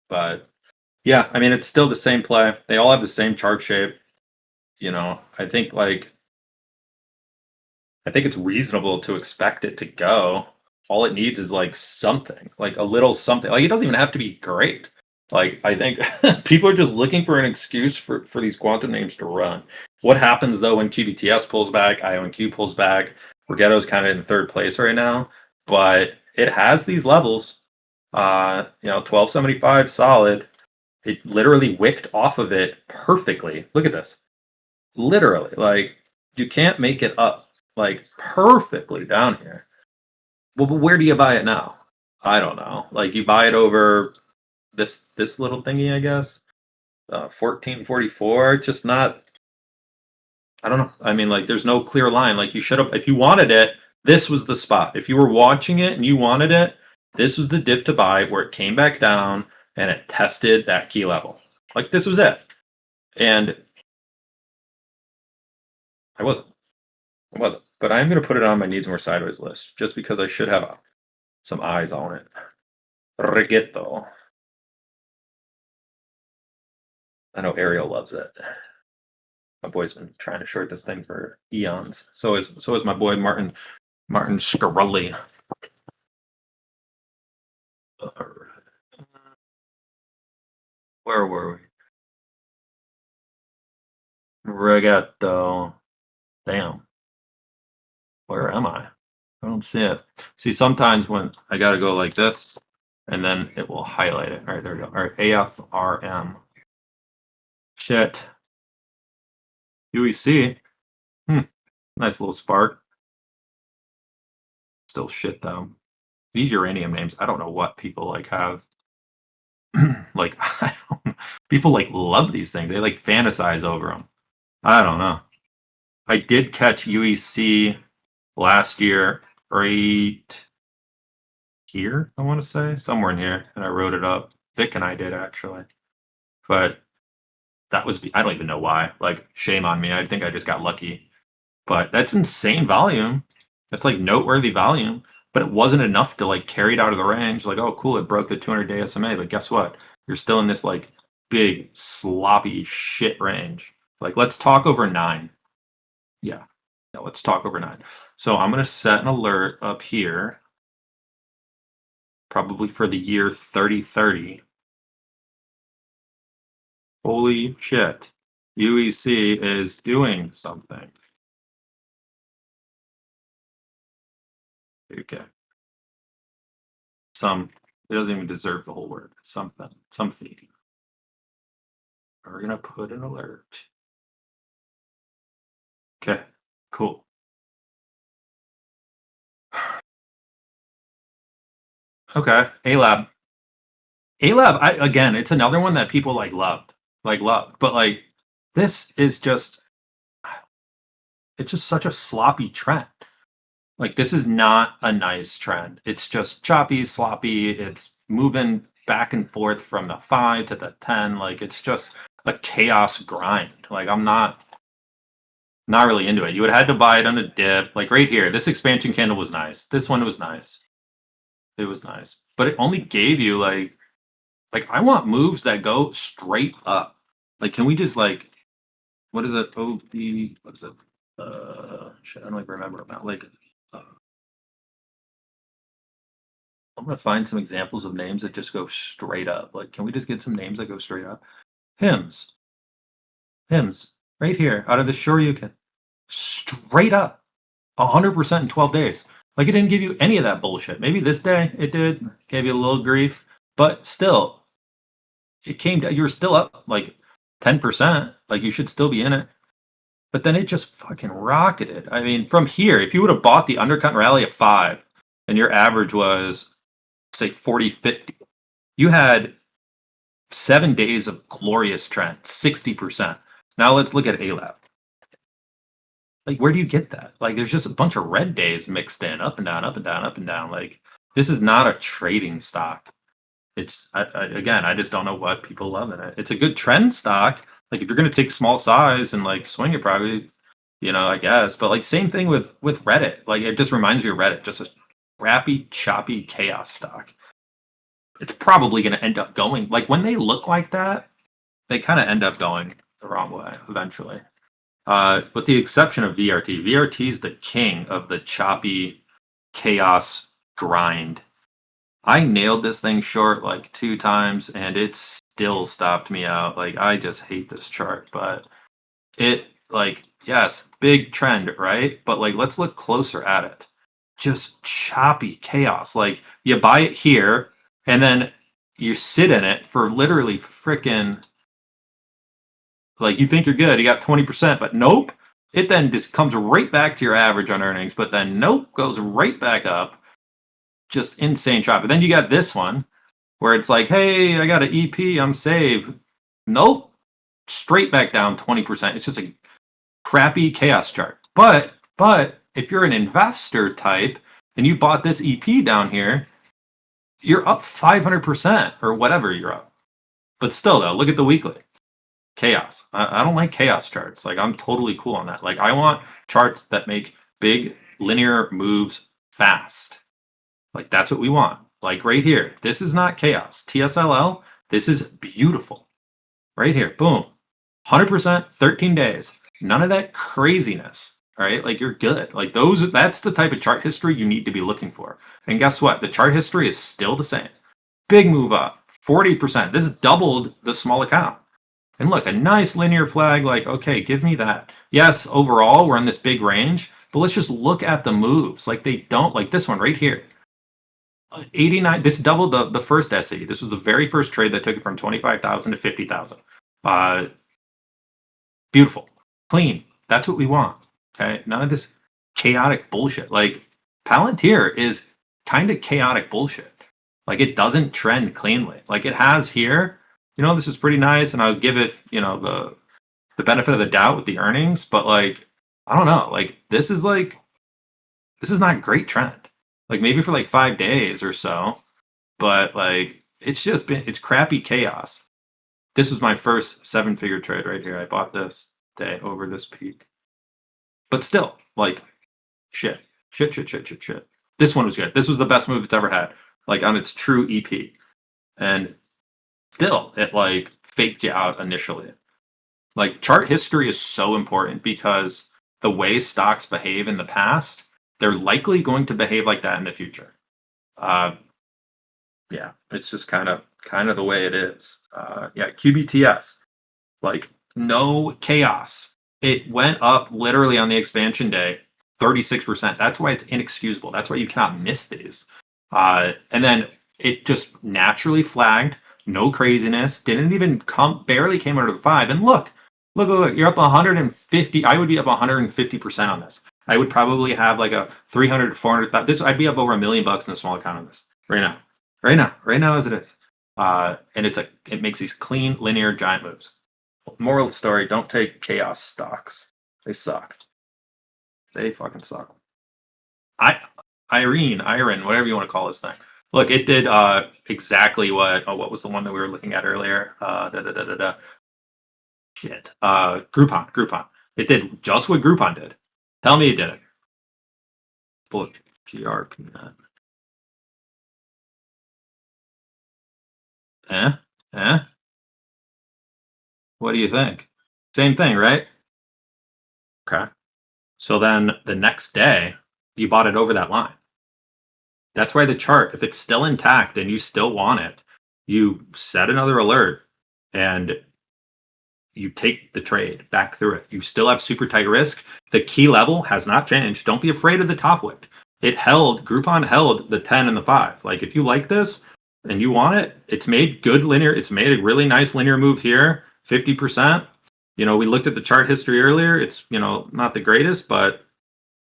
But yeah, I mean, it's still the same play. They all have the same chart shape. I think it's reasonable to expect it to go. All it needs is like something, like a little something. Like it doesn't even have to be great. Like I think people are just looking for an excuse for these quantum names to run. What happens though when QBTS pulls back, IONQ pulls back? Rigetto's kind of in third place right now, but it has these levels. 1275 solid. It literally wicked off of it perfectly. Look at this. Literally, like you can't make it up. Like perfectly down here. Well, but where do you buy it now? I don't know. Like you buy it over this little thingy, I guess. 1444. Just not. I don't know. I mean, like there's no clear line. Like you should have. If you wanted it, this was the spot. If you were watching it and you wanted it, this was the dip to buy where it came back down and it tested that key level. Like this was it. And I wasn't. I wasn't. But I'm going to put it on my needs more sideways list just because I should have some eyes on it. Rigetto. I know Ariel loves it. My boy's been trying to short this thing for eons. So is my boy Martin Scarulli. Where were we? Rigetto. Damn. Where am I? I don't see it. See, sometimes when I gotta go like this, and then it will highlight it. All right, there we go. All right, AFRM. Shit. UEC. Nice little spark. Still shit though. These uranium names, I don't know what people like have. Like, people like love these things. They like fantasize over them. I don't know. I did catch UEC last year, right here, I want to say, somewhere in here, and I wrote it up. Vic and I did actually, but that was I don't even know why. Like, shame on me. I think I just got lucky. But that's insane volume. That's like noteworthy volume. But it wasn't enough to like carry it out of the range. Like, oh, cool, it broke the 200-day SMA. But guess what? You're still in this like big sloppy shit range. Like, let's talk over 9. Yeah, yeah, let's talk over 9. So I'm gonna set an alert up here, probably for the year 3030. Holy shit. UEC is doing something. Okay. It doesn't even deserve the whole word. Something. We're gonna put an alert. Okay, cool. Okay, ALAB. ALAB, again, it's another one that people loved. But like, this is just, it's just such a sloppy trend. Like, this is not a nice trend. It's just choppy, sloppy. It's moving back and forth from the 5 to the 10. Like, it's just a chaos grind. Like, I'm not really into it. You would have had to buy it on a dip. Like right here, this expansion candle was nice. This one was nice. It was nice. But it only gave you like I want moves that go straight up. Like, can we just like, what is it? What is it? Shit, I don't even remember about like I'm gonna find some examples of names that just go straight up. Like, can we just get some names that go straight up? Hymns. Hymns. Right here, out of the Shoryuken. Straight up. 100% in 12 days. Like, it didn't give you any of that bullshit. Maybe this day it did, gave you a little grief, but still, it came down. You were still up like 10%. Like, you should still be in it. But then it just fucking rocketed. I mean, from here, if you would have bought the undercut rally at 5 and your average was, say, 40, 50, you had 7 days of glorious trend, 60%. Now let's look at ALAB. Like, where do you get that? Like, there's just a bunch of red days mixed in, up and down, up and down, up and down. Like, this is not a trading stock. It's again, I just don't know what people love in it. It's a good trend stock. Like, if you're gonna take small size and like swing it, probably, I guess. But like, same thing with Reddit. Like, it just reminds me of Reddit, just a crappy, choppy chaos stock. It's probably gonna end up going like when they look like that, they kind of end up going the wrong way eventually. With the exception of VRT. VRT is the king of the choppy chaos grind. I nailed this thing short like 2 times and it still stopped me out. Like, I just hate this chart, but it, like, yes, big trend, right? But like, let's look closer at it. Just choppy chaos. Like, you buy it here and then you sit in it for literally freaking, like, you think you're good, you got 20%, but nope. It then just comes right back to your average on earnings, but then nope, goes right back up. Just insane chop. But then you got this one where it's like, hey, I got an EP, I'm saved. Nope, straight back down 20%. It's just a crappy chaos chart. But if you're an investor type and you bought this EP down here, you're up 500% or whatever you're up. But still, though, look at the weekly. Chaos. I don't like chaos charts. Like, I'm totally cool on that. Like, I want charts that make big linear moves fast. Like, that's what we want. Like, right here, this is not chaos. TSLL, this is beautiful. Right here, boom. 100%, 13 days. None of that craziness. Right? Like, you're good. Like, that's the type of chart history you need to be looking for. And guess what? The chart history is still the same. Big move up, 40%. This doubled the small account. And look, a nice linear flag, like, okay, give me that. Yes, overall, we're in this big range, but let's just look at the moves. Like, they don't, like this one right here. 89, this doubled the first SE. This was the very first trade that took it from 25,000 to 50,000. Beautiful, clean. That's what we want. Okay, none of this chaotic bullshit. Like, Palantir is kind of chaotic bullshit. Like it doesn't trend cleanly. Like it has here. This is pretty nice, and I'll give it, the benefit of the doubt with the earnings, but like I don't know. Like this is not a great trend. Like maybe for like 5 days or so, but like it's crappy chaos. This was my first 7-figure trade right here. I bought this day over this peak. But still, like shit. Shit, shit, shit, shit, shit. This one was good. This was the best move it's ever had. Like on its true EP. And still it like faked you out initially. Like chart history is so important because the way stocks behave in the past, they're likely going to behave like that in the future. Uh, yeah, it's just kind of the way it is. Yeah, QBTS, like no chaos. It went up literally on the expansion day, 36%. That's why it's inexcusable. That's why you cannot miss these. And then it just naturally flagged, no craziness, didn't even barely came under the 5. And look, you're up 150. I would be up 150% on this. I would probably have like a 300 to 400. I'd be up over $1 million in a small account on this right now. Right now as it is. And it makes these clean, linear, giant moves. Moral of the story: don't take chaos stocks. They suck. They fucking suck. Iron, whatever you want to call this thing. Look, it did exactly what was the one that we were looking at earlier? Shit. Groupon. It did just what Groupon did. Tell me it did it. Bullet GRP. Eh? What do you think? Same thing, right? Okay. So then the next day, you bought it over that line. That's why the chart, if it's still intact and you still want it, you set another alert and you take the trade back through it. You still have super tight risk. The key level has not changed. Don't be afraid of the top wick. Groupon held the 10 and the 5. Like if you like this and you want it, it's made a really nice linear move here, 50%. We looked at the chart history earlier. It's, not the greatest, but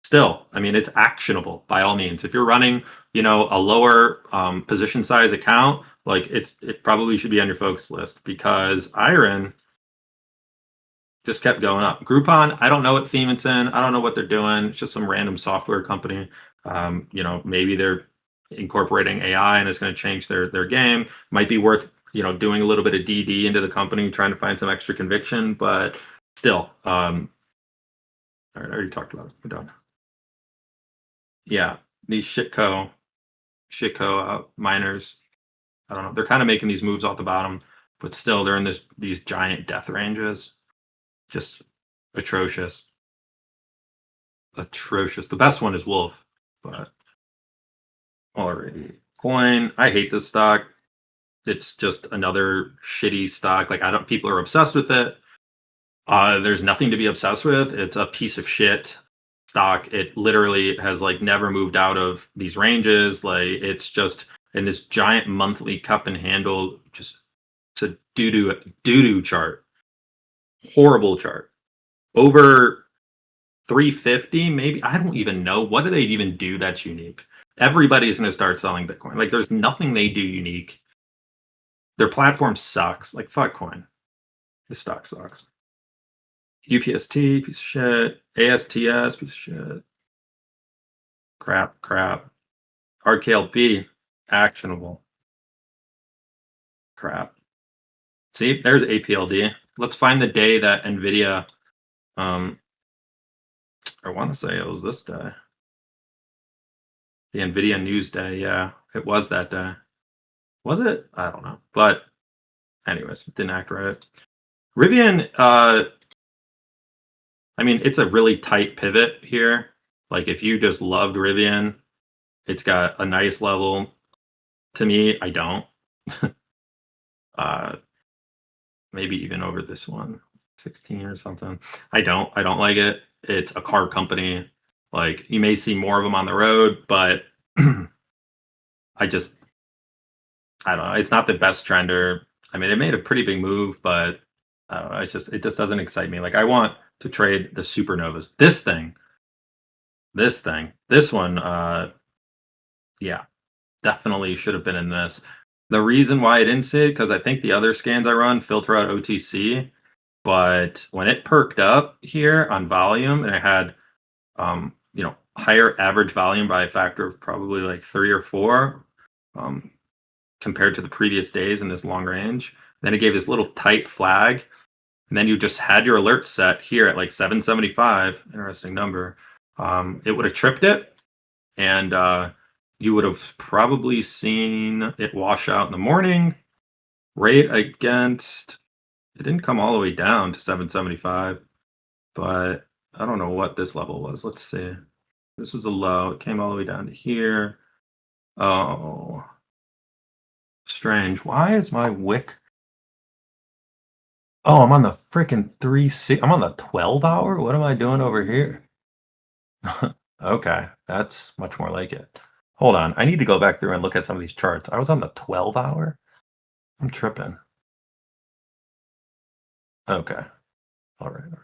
still, I mean, it's actionable by all means. If you're running, a lower position size account, like it probably should be on your focus list because Iron just kept going up. Groupon, I don't know what theme it's in. I don't know what they're doing. It's just some random software company. Maybe they're incorporating AI and it's going to change their game. Might be worth doing a little bit of DD into the company, trying to find some extra conviction. But still, all right, I already talked about it. We're done. Yeah, these shitco miners. I don't know. They're kind of making these moves off the bottom, but still, they're in these giant death ranges. Just atrocious. The best one is Wolf, but already coin. I hate this stock. It's just another shitty stock. Like people are obsessed with it. There's nothing to be obsessed with. It's a piece of shit stock. It literally has like never moved out of these ranges. Like it's just in this giant monthly cup and handle. Just it's a doo-doo chart. Horrible chart. Over 350 maybe. I don't even know. What do they even do that's unique? Everybody's going to start selling Bitcoin. Like there's nothing they do unique. Their platform sucks. Like fuck coin. This stock sucks. UPST, piece of shit. ASTS, piece of shit. Crap. RKLB, actionable. Crap. See, there's APLD. Let's find the day that NVIDIA, I want to say it was this day. The NVIDIA news day. Yeah, it was that day. Was it? I don't know. But anyways, it didn't act right. Rivian, I mean, it's a really tight pivot here. Like if you just loved Rivian, it's got a nice level. To me, I don't. Maybe even over this one, 16 or something. I don't like it. It's a car company. Like you may see more of them on the road, but I don't know. It's not the best trender. I mean, it made a pretty big move, but I don't know. It just doesn't excite me. Like I want to trade the supernovas. This one, yeah. definitely should have been in this. The reason why I didn't see it, because I think the other scans I run filter out OTC, but when it perked up here on volume and it had higher average volume by a factor of probably like 3 or 4, um, compared to the previous days in this long range. Then it gave this little tight flag, and then you just had your alert set here at like 775. Interesting number. It would have tripped it, and you would have probably seen it wash out in the morning. Rate against it didn't come all the way down to 775, but I don't know what this level was. Let's see. This was a low. It came all the way down to here. Oh, strange. Why is my wick? Oh, I'm on the freaking 3 6. I'm on the 12 hour. What am I doing over here? Okay, that's much more like it. Hold on. I need to go back through and look at some of these charts. I was on the 12 hour. I'm tripping. Okay. All right. All right.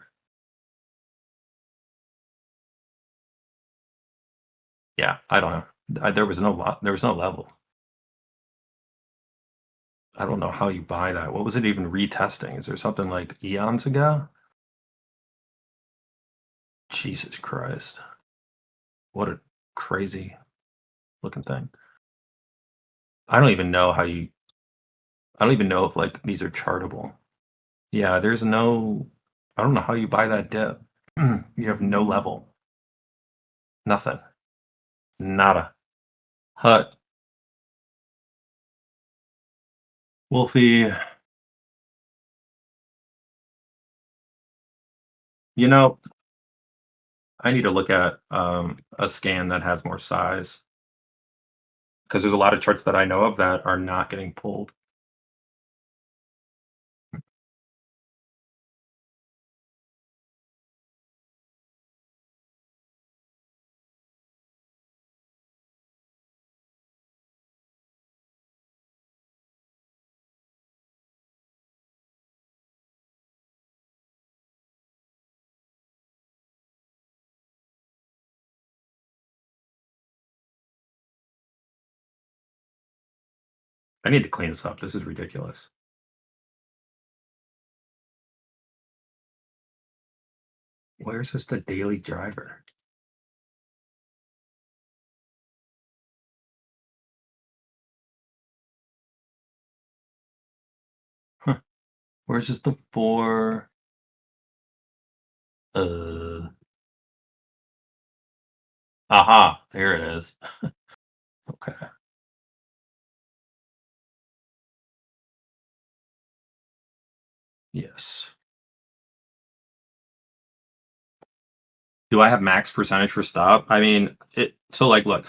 Yeah, I don't know. There was no level. I don't know how you buy that. What was it even retesting? Is there something like eons ago? Jesus Christ. What a crazy looking thing. I don't even know how you I don't even know if like these are chartable. Yeah, there's no I don't know how you buy that dip. You have no level. Nothing. Nada. Hut. Wolfie. You know, I need to look at a scan that has more size because there's a lot of charts that I know of that are not getting pulled. I need to clean this up. This is ridiculous. Where's just the daily driver? Huh. Where's just the four? Uh, aha, there it is. Okay. Yes. Do I have max percentage for stop? I mean, so like look,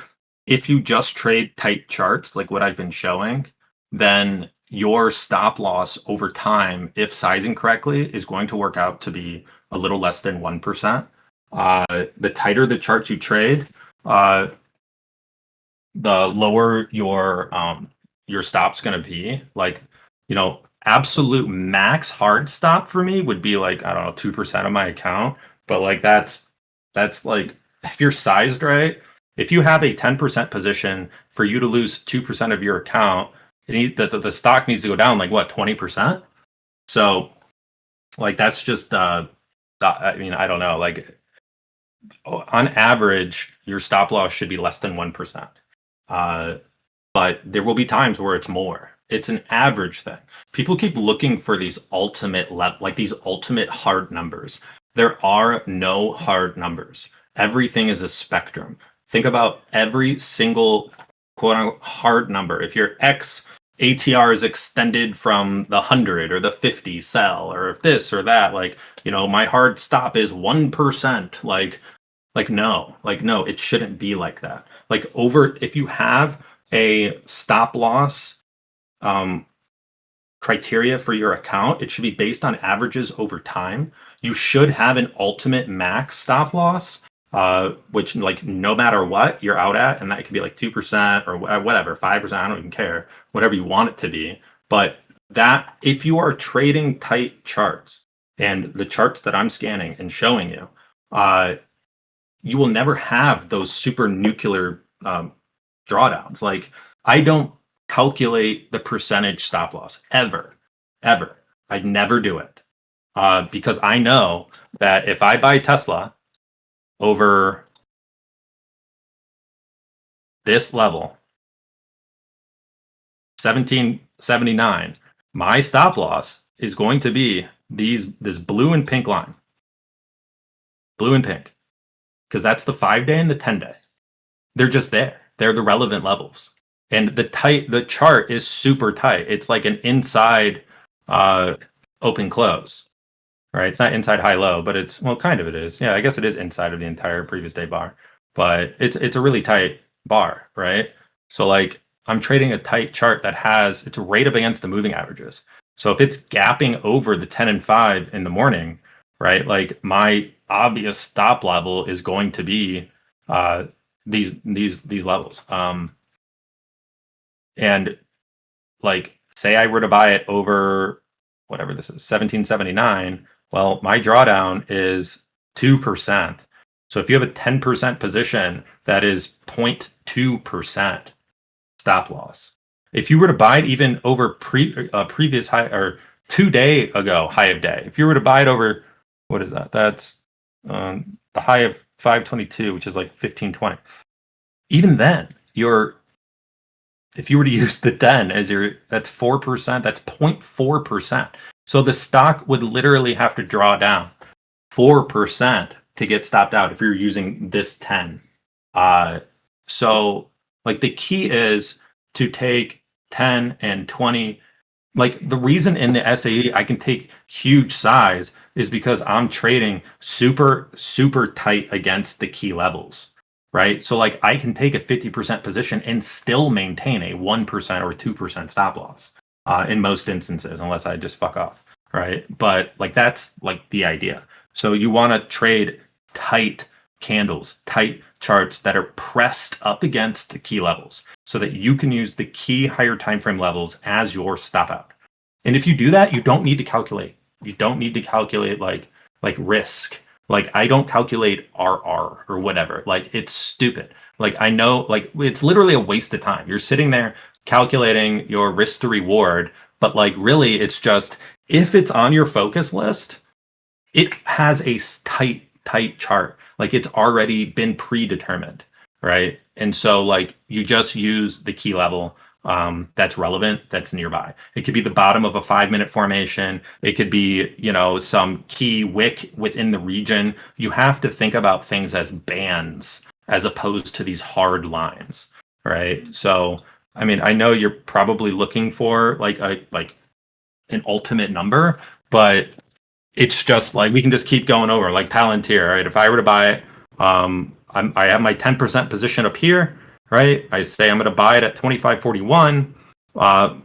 if you just trade tight charts like what I've been showing, then your stop loss over time, if sizing correctly, is going to work out to be a little less than 1%. The tighter the charts you trade, uh, the lower your stop's going to be. Like, absolute max hard stop for me would be like, I don't know, 2% of my account, but like that's like, if you're sized right, if you have a 10% position, for you to lose 2% of your account, the stock needs to go down like what, 20%. So like that's just I mean, I don't know, like on average your stop loss should be less than 1%. uh but there will be times where it's more. It's an average thing. People keep looking for these like these ultimate hard numbers. There are no hard numbers. Everything is a spectrum. Think about every single quote unquote hard number. If your X ATR is extended from the 100 or the 50 sell, or if this or that, like, my hard stop is 1%. Like no, it shouldn't be like that. Like, if you have a stop loss um, criteria for your account, it should be based on averages over time. You should have an ultimate max stop loss, which, like, no matter what you're out at, and that could be like 2% or whatever, 5%. I don't even care, whatever you want it to be. But that, if you are trading tight charts, and the charts that I'm scanning and showing you, you will never have those super nuclear drawdowns. Like, I don't calculate the percentage stop loss ever, ever. I never do it because I know that if I buy Tesla over this level, 1779, my stop loss is going to be this blue and pink line, blue and pink, because that's the 5-day and the 10-day. They're just there. They're the relevant levels. And the chart is super tight. It's like an inside open close, right? It's not inside high low, but it's, well, kind of it is. Yeah, I guess it is inside of the entire previous day bar, but it's a really tight bar, right? So like I'm trading a tight chart that has, it's right up against the moving averages. So if it's gapping over the 10 and 5 in the morning, right? Like my obvious stop level is going to be these levels. And like say I were to buy it over whatever this is, 1779, well, my drawdown is 2%. So if you have a 10% position, that is 0.2% stop loss. If you were to buy it even over previous high or 2 day ago high of day, if you were to buy it over, what is that? That's the high of 522, which is like 1520. Even then, if you were to use the 10 as that's 4%, that's 0.4%. So the stock would literally have to draw down 4% to get stopped out if you're using this 10. So like the key is to take 10 and 20. Like the reason in the SAE I can take huge size is because I'm trading super, super tight against the key levels. Right. So like I can take a 50% position and still maintain a 1% or 2% stop loss in most instances, unless I just fuck off. Right. But like that's like the idea. So you want to trade tight candles, tight charts that are pressed up against the key levels so that you can use the key higher time frame levels as your stop out. And if you do that, you don't need to calculate. You don't need to calculate like risk. Like I don't calculate RR or whatever. Like it's stupid. Like I know like it's literally a waste of time. You're sitting there calculating your risk to reward, but like really it's just if it's on your focus list, it has a tight chart. Like it's already been predetermined, right? And so like you just use the key level that's relevant, that's nearby. It could be the bottom of a 5-minute formation. It could be, some key wick within the region. You have to think about things as bands as opposed to these hard lines, right? So, I mean, I know you're probably looking for like an ultimate number, but it's just like we can just keep going over like Palantir, right? If I were to buy it, I have my 10% position up here, right? I say I'm going to buy it at 25.41.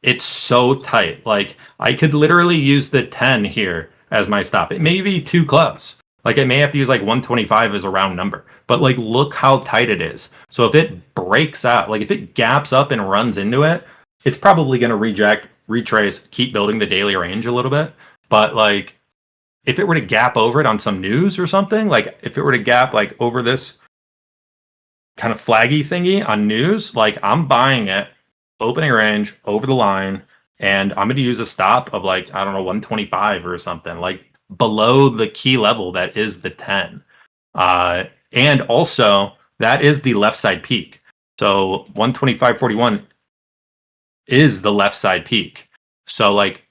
It's so tight. Like I could literally use the 10 here as my stop. It may be too close. Like I may have to use like 125 as a round number, but like look how tight it is. So if it breaks out, like if it gaps up and runs into it, it's probably going to reject, retrace, keep building the daily range a little bit. But like if it were to gap over it on some news or something, like if it were to gap like over this kind of flaggy thingy on news, like I'm buying it, opening range over the line, and I'm going to use a stop of like, I don't know, 125 or something, like below the key level that is the 10. And also, that is the left side peak. So 125.41 is the left side peak. So like,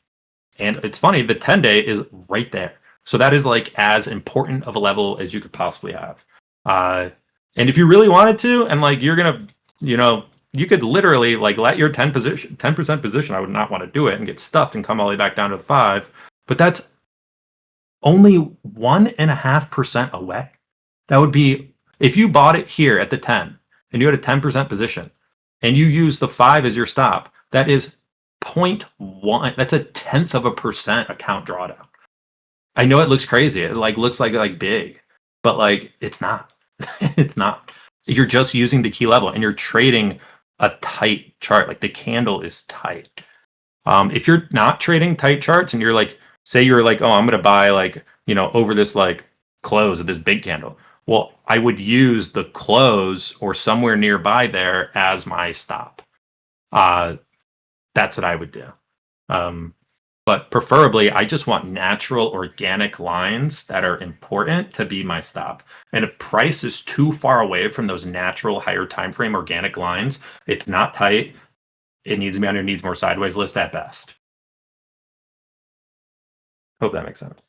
and it's funny, the 10-day is right there. So that is like as important of a level as you could possibly have. And if you really wanted to, and like you're gonna, you could literally like let your 10% position. I would not want to do it and get stuffed and come all the way back down to the 5. But that's only 1.5% away. That would be if you bought it here at the 10 and you had a 10% position and you use the 5 as your stop, that is 0.1. That's 0.1% account drawdown. I know it looks crazy. It like looks like big, but like it's not. It's not. You're just using the key level and you're trading a tight chart. Like the candle is tight. If you're not trading tight charts and you're like, say you're like, oh, I'm gonna buy like, over this like close of this big candle. Well, I would use the close or somewhere nearby there as my stop. That's what I would do. But preferably, I just want natural organic lines that are important to be my stop. And if price is too far away from those natural higher time frame organic lines, it's not tight. It needs to be on your needs more sideways list at best. Hope that makes sense.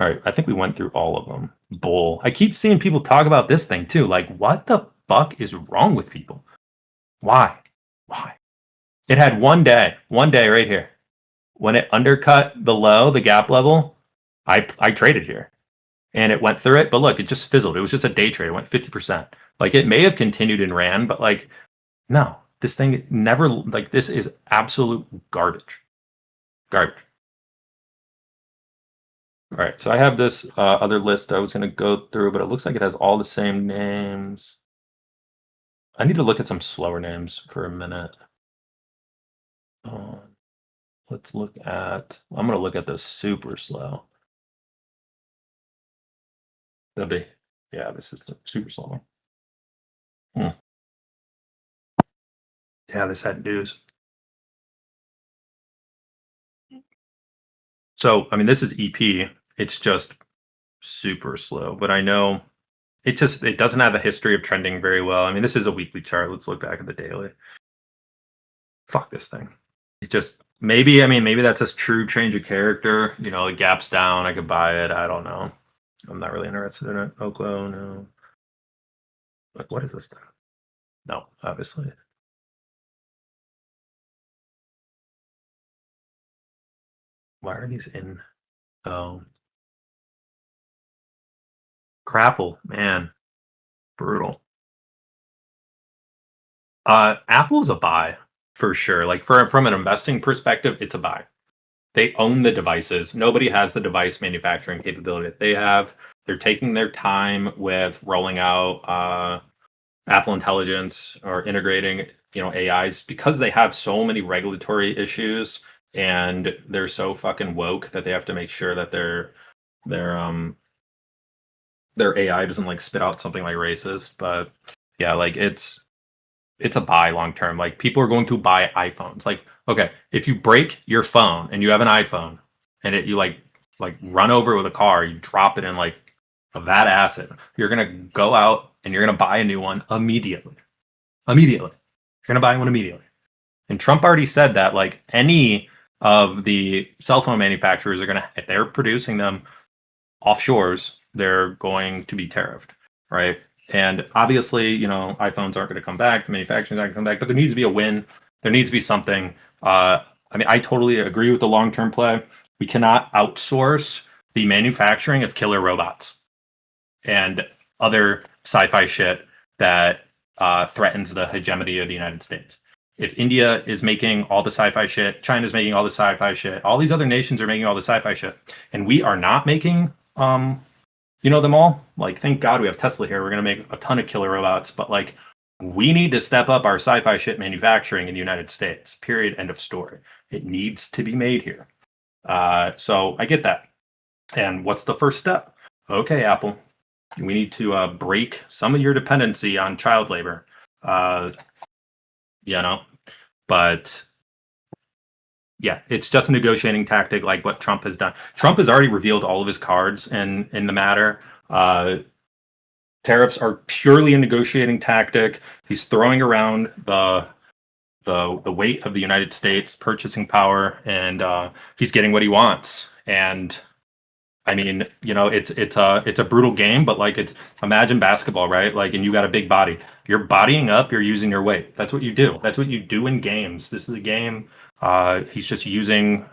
All right, I think we went through all of them. Bull. I keep seeing people talk about this thing too. Like, what the fuck is wrong with people? Why? Why? It had one day right here. When it undercut the low, the gap level, I traded here and it went through it. But look, it just fizzled. It was just a day trade. It went 50%. Like it may have continued and ran, but like, no, this thing never, like, this is absolute garbage. Garbage. All right, so I have this other list I was going to go through, but it looks like it has all the same names. I need to look at some slower names for a minute. Let's look at, I'm going to look at the super slow. That'd be, yeah, this is the super slow one. Yeah, this had news. So, I mean, this is EP. It's just super slow, but I know it doesn't have a history of trending very well. I mean, this is a weekly chart. Let's look back at the daily. Fuck this thing. It just maybe, I mean, maybe that's a true change of character. You know, it gaps down. I could buy it. I don't know. I'm not really interested in it. Oklo, no. Like, what is this thing? No, obviously. Why are these in? Oh, Crapple, man, brutal. Apple's a buy for sure. Like from an investing perspective, it's a buy. They own the devices. Nobody has the device manufacturing capability that they have. They're taking their time with rolling out Apple Intelligence or integrating, AIs because they have so many regulatory issues and they're so fucking woke that they have to make sure that their AI doesn't like spit out something like racist. But yeah, like it's a buy long term. Like people are going to buy iPhones. Like, okay, if you break your phone and you have an iPhone and you like run over it with a car, you drop it in like a vat of acid, you're gonna go out and you're gonna buy a new one immediately. Immediately. You're gonna buy one immediately. And Trump already said that like any of the cell phone manufacturers are gonna, if they're producing them offshores, they're going to be tariffed, right? And obviously, iPhones aren't going to come back, the manufacturing's not going to come back, but there needs to be a win. There needs to be something. I mean, I totally agree with the long-term play. We cannot outsource the manufacturing of killer robots and other sci-fi shit that threatens the hegemony of the United States. If India is making all the sci-fi shit, China's making all the sci-fi shit, all these other nations are making all the sci-fi shit, and we are not making them all. Like, thank God we have Tesla here. We're gonna make a ton of killer robots, but like we need to step up our sci-fi shit manufacturing in the United States. Period. End of story. It needs to be made here. So I get that. And what's the first step? Okay, Apple, we need to break some of your dependency on child labor. Uh, but yeah, it's just a negotiating tactic like what Trump has done. Trump has already revealed all of his cards in the matter. Tariffs are purely a negotiating tactic. He's throwing around the weight of the United States purchasing power, and he's getting what he wants. And I mean, it's a brutal game, but like imagine basketball, right? Like, and you got a big body. You're bodying up. You're using your weight. That's what you do. That's what you do in games. This is a game. He's just using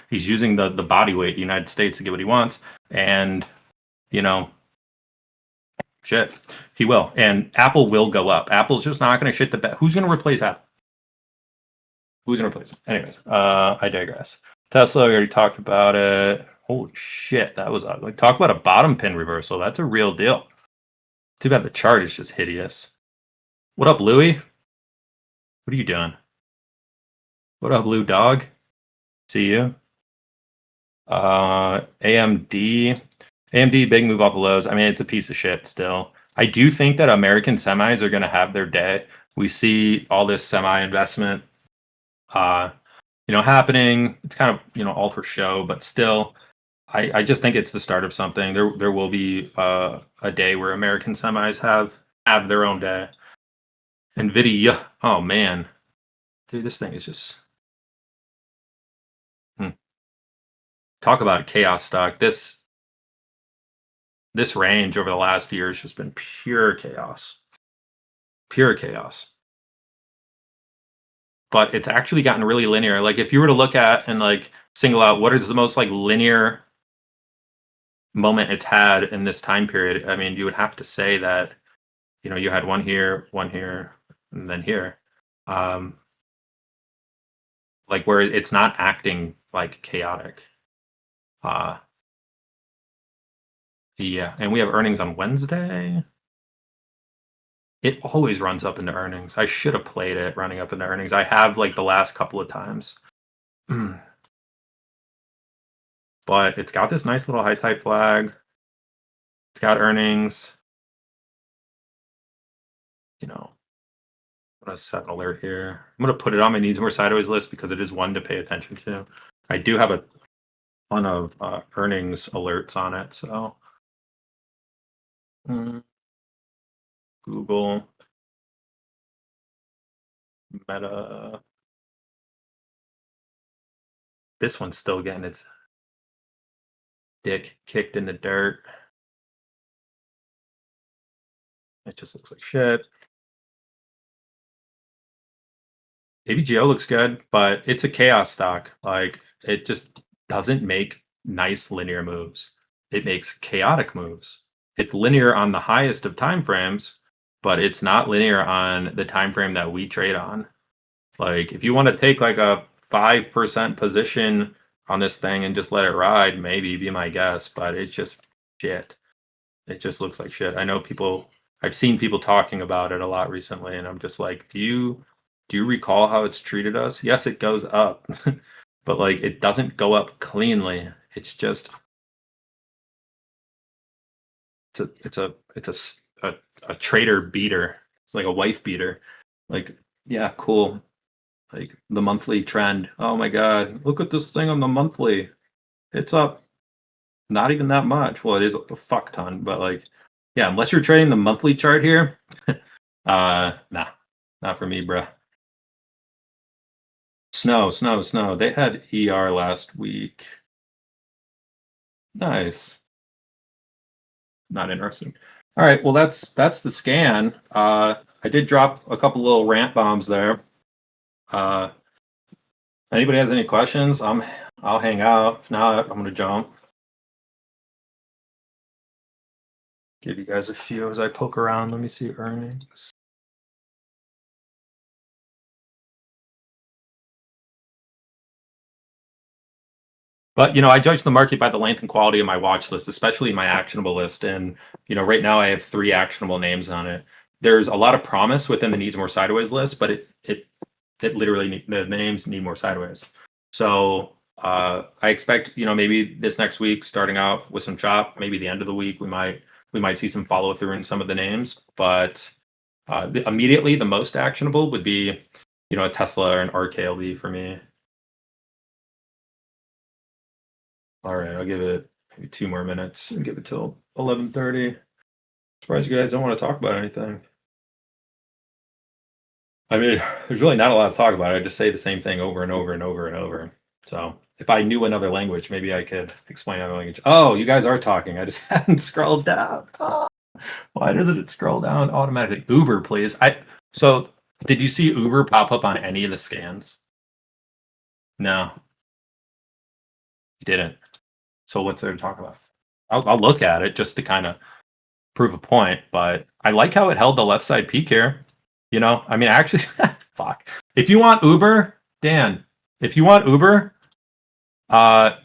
he's using the body weight of the United States to get what he wants, and you know shit, he will. And Apple will go up. Apple's just not going to shit the bed. Who's going to replace Apple? Who's going to replace it? Anyways, I digress. Tesla, we already talked about it. Holy shit, that was ugly. Talk about a bottom pin reversal. That's a real deal. Too bad the chart is just hideous. What up, Louie? What are you doing? What up, Lou Dog? See you. AMD AMD, big move off the lows. I mean, it's a piece of shit still. I do think that American semis are going to have their day. We see all this semi investment, happening. It's kind of, all for show, but still, I just think it's the start of something. There will be a day where American semis have their own day. NVIDIA, oh man, dude, this thing is just talk about a chaos stock. This range over the last year has just been pure chaos. Pure chaos. But it's actually gotten really linear. Like if you were to look at and like single out what is the most like linear moment it's had in this time period, I mean, you would have to say that, you had one here, and then here. Like where it's not acting like chaotic. Yeah, and we have earnings on Wednesday. It always runs up into earnings. I should have played it running up into earnings. I have like the last couple of times. But it's got this nice little high type flag. It's got earnings. I'm going to set an alert here. I'm going to put it on my needs more sideways list because it is one to pay attention to. I do have a ton of earnings alerts on it. So Google, Meta. This one's still getting its dick kicked in the dirt. It just looks like shit. ABGO looks good, but it's a chaos stock. Like it just doesn't make nice linear moves. It makes chaotic moves. It's linear on the highest of time frames, but it's not linear on the time frame that we trade on. Like if you want to take like a 5% position on this thing and just let it ride, maybe be my guess, but it's just shit. It just looks like shit. I know I've seen people talking about it a lot recently, and I'm just like, do you recall how it's treated us? Yes, it goes up, but like it doesn't go up cleanly. It's just it's a trader beater. It's like a wife beater. Like, yeah, cool. Like the monthly trend. Oh my god, look at this thing on the monthly. It's up not even that much. Well, it is a fuck ton, but like, yeah, unless you're trading the monthly chart here, nah, not for me, bruh. Snow. They had ER last week. Nice. Not interesting. All right, well that's the scan. I did drop a couple little rant bombs there. Anybody has any questions? I'll hang out. If not, I'm gonna jump. Give you guys a few as I poke around. Let me see earnings. But I judge the market by the length and quality of my watch list, especially my actionable list. And right now I have 3 actionable names on it. There's a lot of promise within the needs more sideways list, but it literally the names need more sideways. So I expect maybe this next week starting out with some chop. Maybe the end of the week we might see some follow through in some of the names. But immediately the most actionable would be a Tesla or an RKLB for me. All right, I'll give it maybe 2 more minutes and give it till 11:30. Surprised you guys don't want to talk about anything. I mean, there's really not a lot to talk about. I just say the same thing over and over and over and over. So if I knew another language, maybe I could explain another language. Oh, you guys are talking. I just hadn't scrolled down. Oh, why doesn't it scroll down automatically? Uber, please. So did you see Uber pop up on any of the scans? No, you didn't. So what's there to talk about? I'll look at it just to kind of prove a point, but I like how it held the left side peak here. I mean, actually, fuck. If you want Uber, Dan, if you want Uber,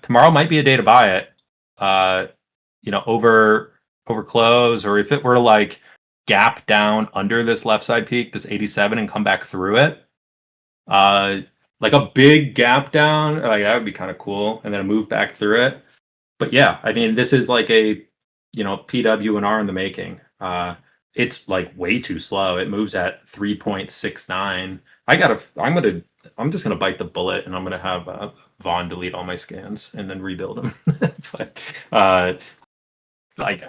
tomorrow might be a day to buy it. Over close, or if it were to like gap down under this left side peak, this 87, and come back through it, like a big gap down, like that would be kind of cool, and then a move back through it. But yeah, I mean, this is like a PW and R in the making. It's like way too slow. It moves at 3.69. I'm just gonna bite the bullet and I'm gonna have Vaughn delete all my scans and then rebuild them. But like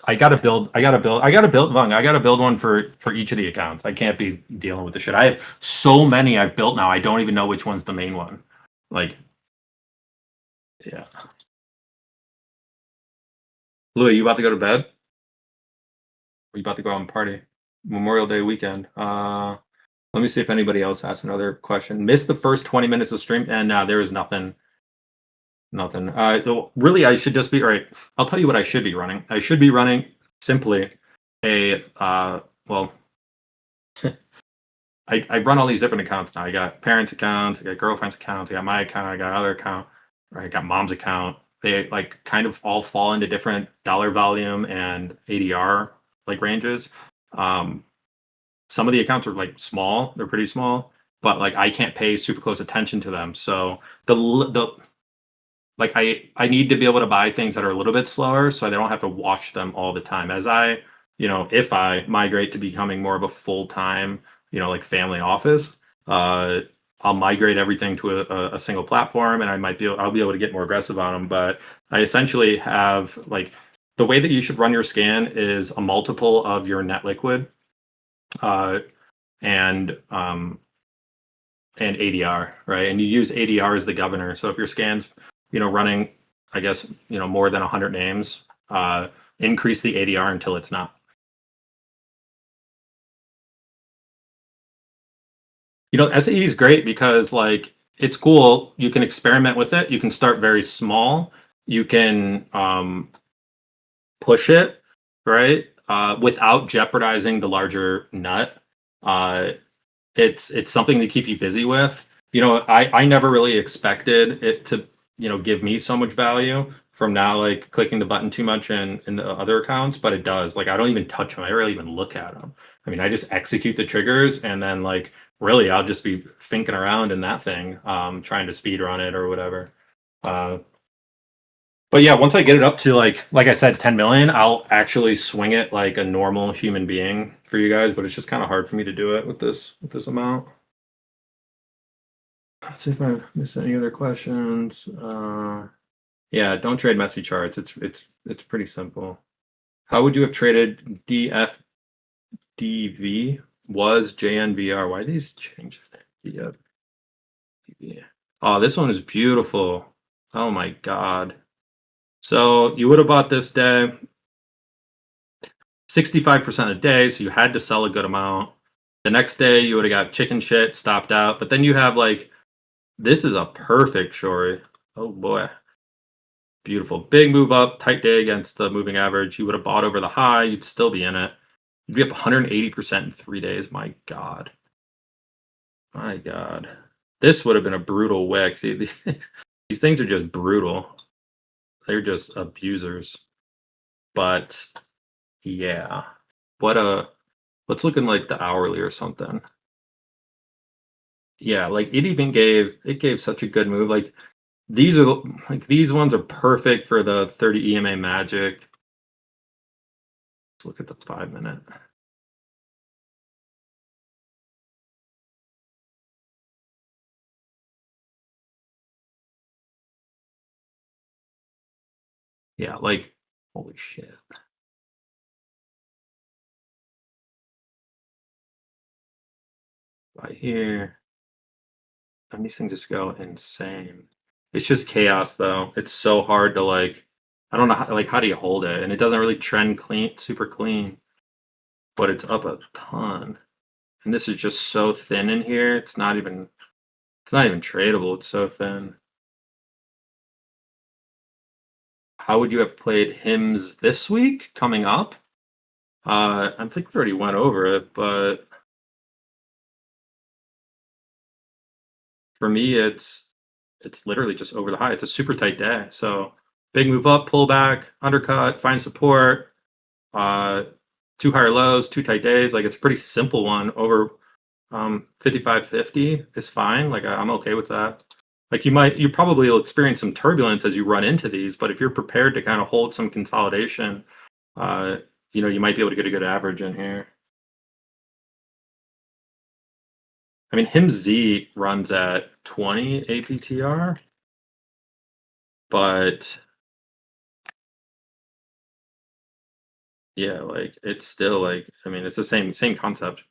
I gotta build one for each of the accounts. I can't be dealing with the shit. I have so many I've built now. I don't even know which one's the main one. Like, yeah. Louis, you about to go to bed? Or you about to go out and party? Memorial Day weekend. Let me see if anybody else has another question. Missed the first 20 minutes of stream, and there is nothing. Nothing. So really, I should just be all right. I'll tell you what I should be running. I should be running simply a well. I run all these different accounts now. I got parents' accounts, I got girlfriend's accounts, I got my account, I got other account, or I got mom's account. They like kind of all fall into different dollar volume and ADR like ranges. Um, some of the accounts are like small, they're pretty small, but like I can't pay super close attention to them. So the like I need to be able to buy things that are a little bit slower so I don't have to watch them all the time. As if I migrate to becoming more of a full-time, like family office, I'll migrate everything to a single platform and I'll be able to get more aggressive on them. But I essentially have like the way that you should run your scan is a multiple of your net liquid uh, and and ADR, right? And you use ADR as the governor. So if your scan's, running, I guess, more than 100 names, increase the ADR until it's not. SAE is great because like it's cool. You can experiment with it. You can start very small. You can push it, right? Without jeopardizing the larger nut. It's something to keep you busy with. I never really expected it to, give me so much value from now like clicking the button too much in the other accounts, but it does. Like I don't even touch them. I rarely even look at them. I mean, I just execute the triggers and then like really I'll just be finking around in that thing, trying to speed run it or whatever. Uh, but yeah, once I get it up to like I said, 10 million, I'll actually swing it like a normal human being for you guys, but it's just kind of hard for me to do it with this amount. Let's see if I missed any other questions. Yeah, don't trade messy charts. It's pretty simple. How would you have traded DFDV was JNVR? Why these change? DFDV. Oh, this one is beautiful. Oh my god. So you would have bought this day 65% a day, so you had to sell a good amount. The next day you would have got chicken shit, stopped out. But then you have like this is a perfect short. Oh boy. Beautiful. Big move up, tight day against the moving average. You would have bought over the high, you'd still be in it. You'd be up 180% in 3 days. My God. My God. This would have been a brutal wick. See, these things are just brutal. They're just abusers. But yeah. Let's look in like the hourly or something. Yeah, like it gave such a good move. Like these ones are perfect for the 30 EMA magic. Let's look at the 5-minute. Yeah, like holy shit. Right here. And these things just go insane. It's just chaos though. It's so hard to like I don't know how do you hold it? And it doesn't really trend clean, super clean, but it's up a ton. And this is just so thin in here. It's not even tradable. It's so thin. How would you have played hymns this week coming up? I think we already went over it, but for me, it's literally just over the high. It's a super tight day. So big move up, pull back, undercut, find support, uh, two higher lows, two tight days. Like it's a pretty simple one. Over 55.50 is fine. Like I'm okay with that. Like you probably will experience some turbulence as you run into these, but if you're prepared to kind of hold some consolidation uh, you might be able to get a good average in here. I mean, him Z runs at 20 APTR, but yeah, like it's still like, I mean, it's the same concept.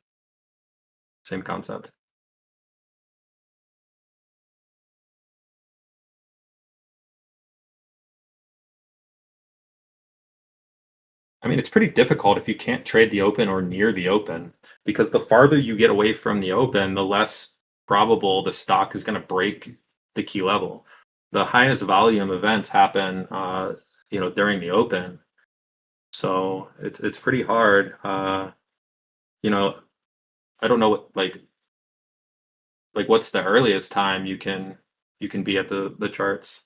Same concept. I mean, it's pretty difficult if you can't trade the open or near the open, because the farther you get away from the open, the less probable the stock is going to break the key level. The highest volume events happen, during the open, so it's pretty hard. You know, I don't know what like what's the earliest time you can be at the charts.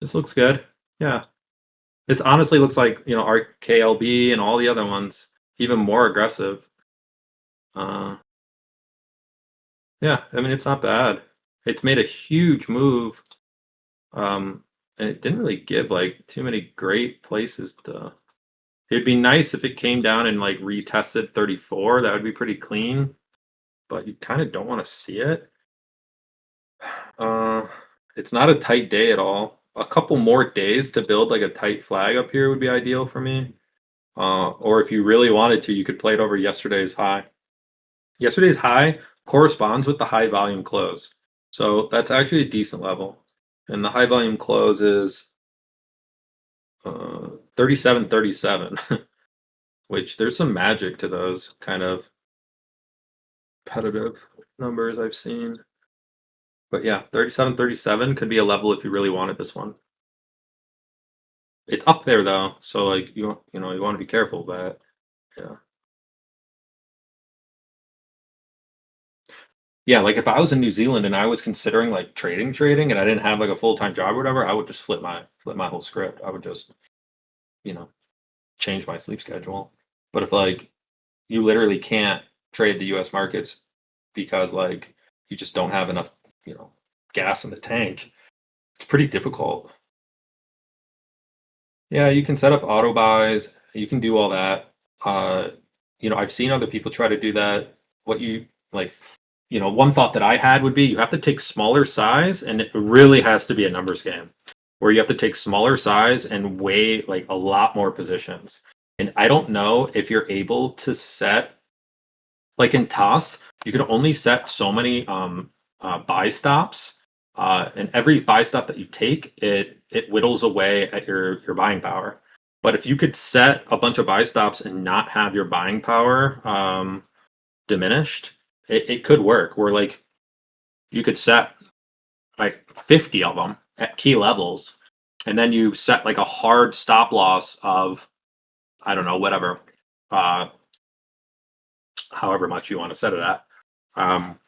This looks good. Yeah, this honestly looks like our KLB and all the other ones even more aggressive. Uh, Yeah, I mean, it's not bad. It's made a huge move, and it didn't really give like too many great places to. It'd be nice if it came down and like retested 34. That would be pretty clean, but you kind of don't want to see it. Uh, it's not a tight day at all. A couple more days to build like a tight flag up here would be ideal for me. Or if you really wanted to, you could play it over yesterday's high. Yesterday's high corresponds with the high volume close. So that's actually a decent level. And the high volume close is 37.37, which there's some magic to those kind of competitive numbers I've seen. But yeah, 37.37 could be a level if you really wanted this one. It's up there though, so like you want to be careful, but yeah. Yeah, like if I was in New Zealand and I was considering like trading and I didn't have like a full-time job or whatever, I would just flip my whole script. I would just, you know, change my sleep schedule. But if like you literally can't trade the US markets because like you just don't have enough, you know, gas in the tank, it's pretty difficult. Yeah, you can set up auto buys, you can do all that. Uh, I've seen other people try to do that. What you like, one thought that I had would be you have to take smaller size and it really has to be a numbers game where you have to take smaller size and weigh like a lot more positions. And I don't know if you're able to set like in toss, you can only set so many buy stops, and every buy stop that you take, it whittles away at your buying power. But if you could set a bunch of buy stops and not have your buying power diminished, it could work. Where like you could set like 50 of them at key levels, and then you set like a hard stop loss of I don't know whatever, uh, however much you want to set it at. Um,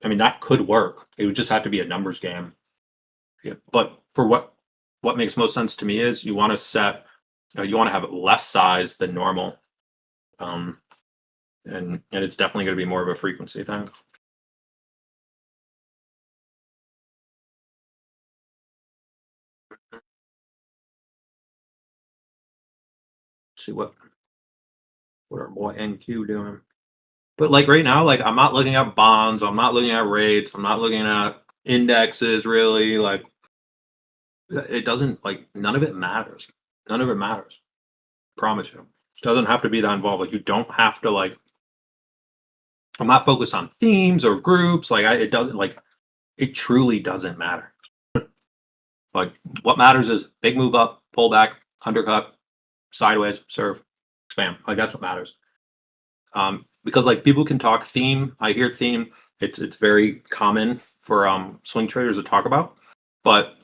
I mean, that could work. It would just have to be a numbers game. Yeah. But for what makes most sense to me is you want to set, you want to have less size than normal, um, and it's definitely going to be more of a frequency thing. See what our boy NQ doing. But like right now, like I'm not looking at bonds, I'm not looking at rates, I'm not looking at indexes really. Like it doesn't like none of it matters. None of it matters. Promise you. It doesn't have to be that involved. Like you don't have to like I'm not focused on themes or groups. Like it doesn't like it truly doesn't matter. Like what matters is big move up, pull back, undercut, sideways, serve, spam. Like that's what matters. Because like people can talk theme. I hear theme. It's very common for swing traders to talk about. But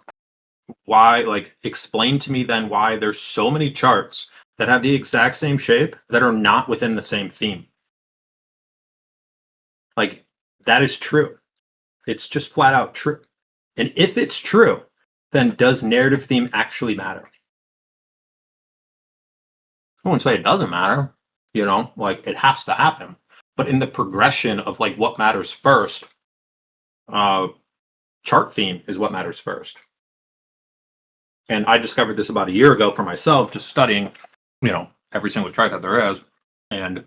why? Like explain to me then why there's so many charts that have the exact same shape that are not within the same theme. Like that is true. It's just flat out true. And if it's true, then does narrative theme actually matter? I wouldn't say it doesn't matter, like it has to happen. But in the progression of like what matters first, uh, chart theme is what matters first. And I discovered this about a year ago for myself, just studying, every single chart that there is. And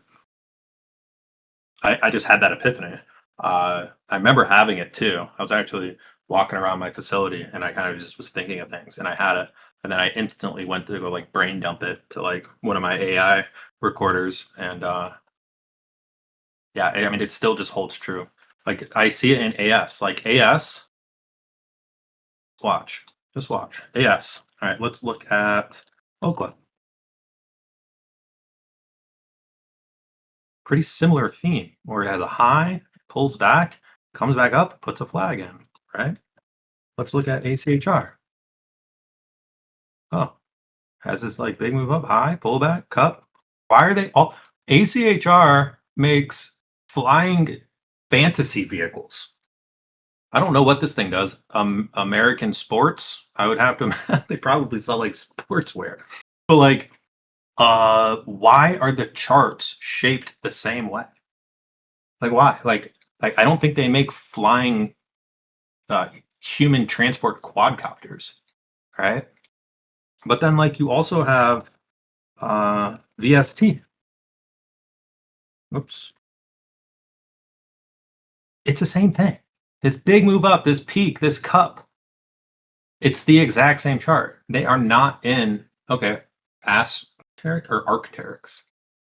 I just had that epiphany. I remember having it too. I was actually walking around my facility and I kind of just was thinking of things and I had it. And then I instantly went to go like brain dump it to like one of my AI recorders. And yeah, I mean, it still just holds true. Like I see it in AS. Like AS, watch, just watch. AS. All right, let's look at Oakland. Pretty similar theme where it has a high, pulls back, comes back up, puts a flag in, right? Let's look at ACHR. Oh, has this like big move up, high, pullback, cup. Why are they all ACHR makes flying fantasy vehicles? I don't know what this thing does. American sports, I would have to they probably sell like sportswear. But like why are the charts shaped the same way? Like why? Like I don't think they make flying uh human transport quadcopters, right? But then like you also have VST. Oops. It's the same thing. This big move up, this peak, this cup. It's the exact same chart. They are not in okay, asterix or arcteryx.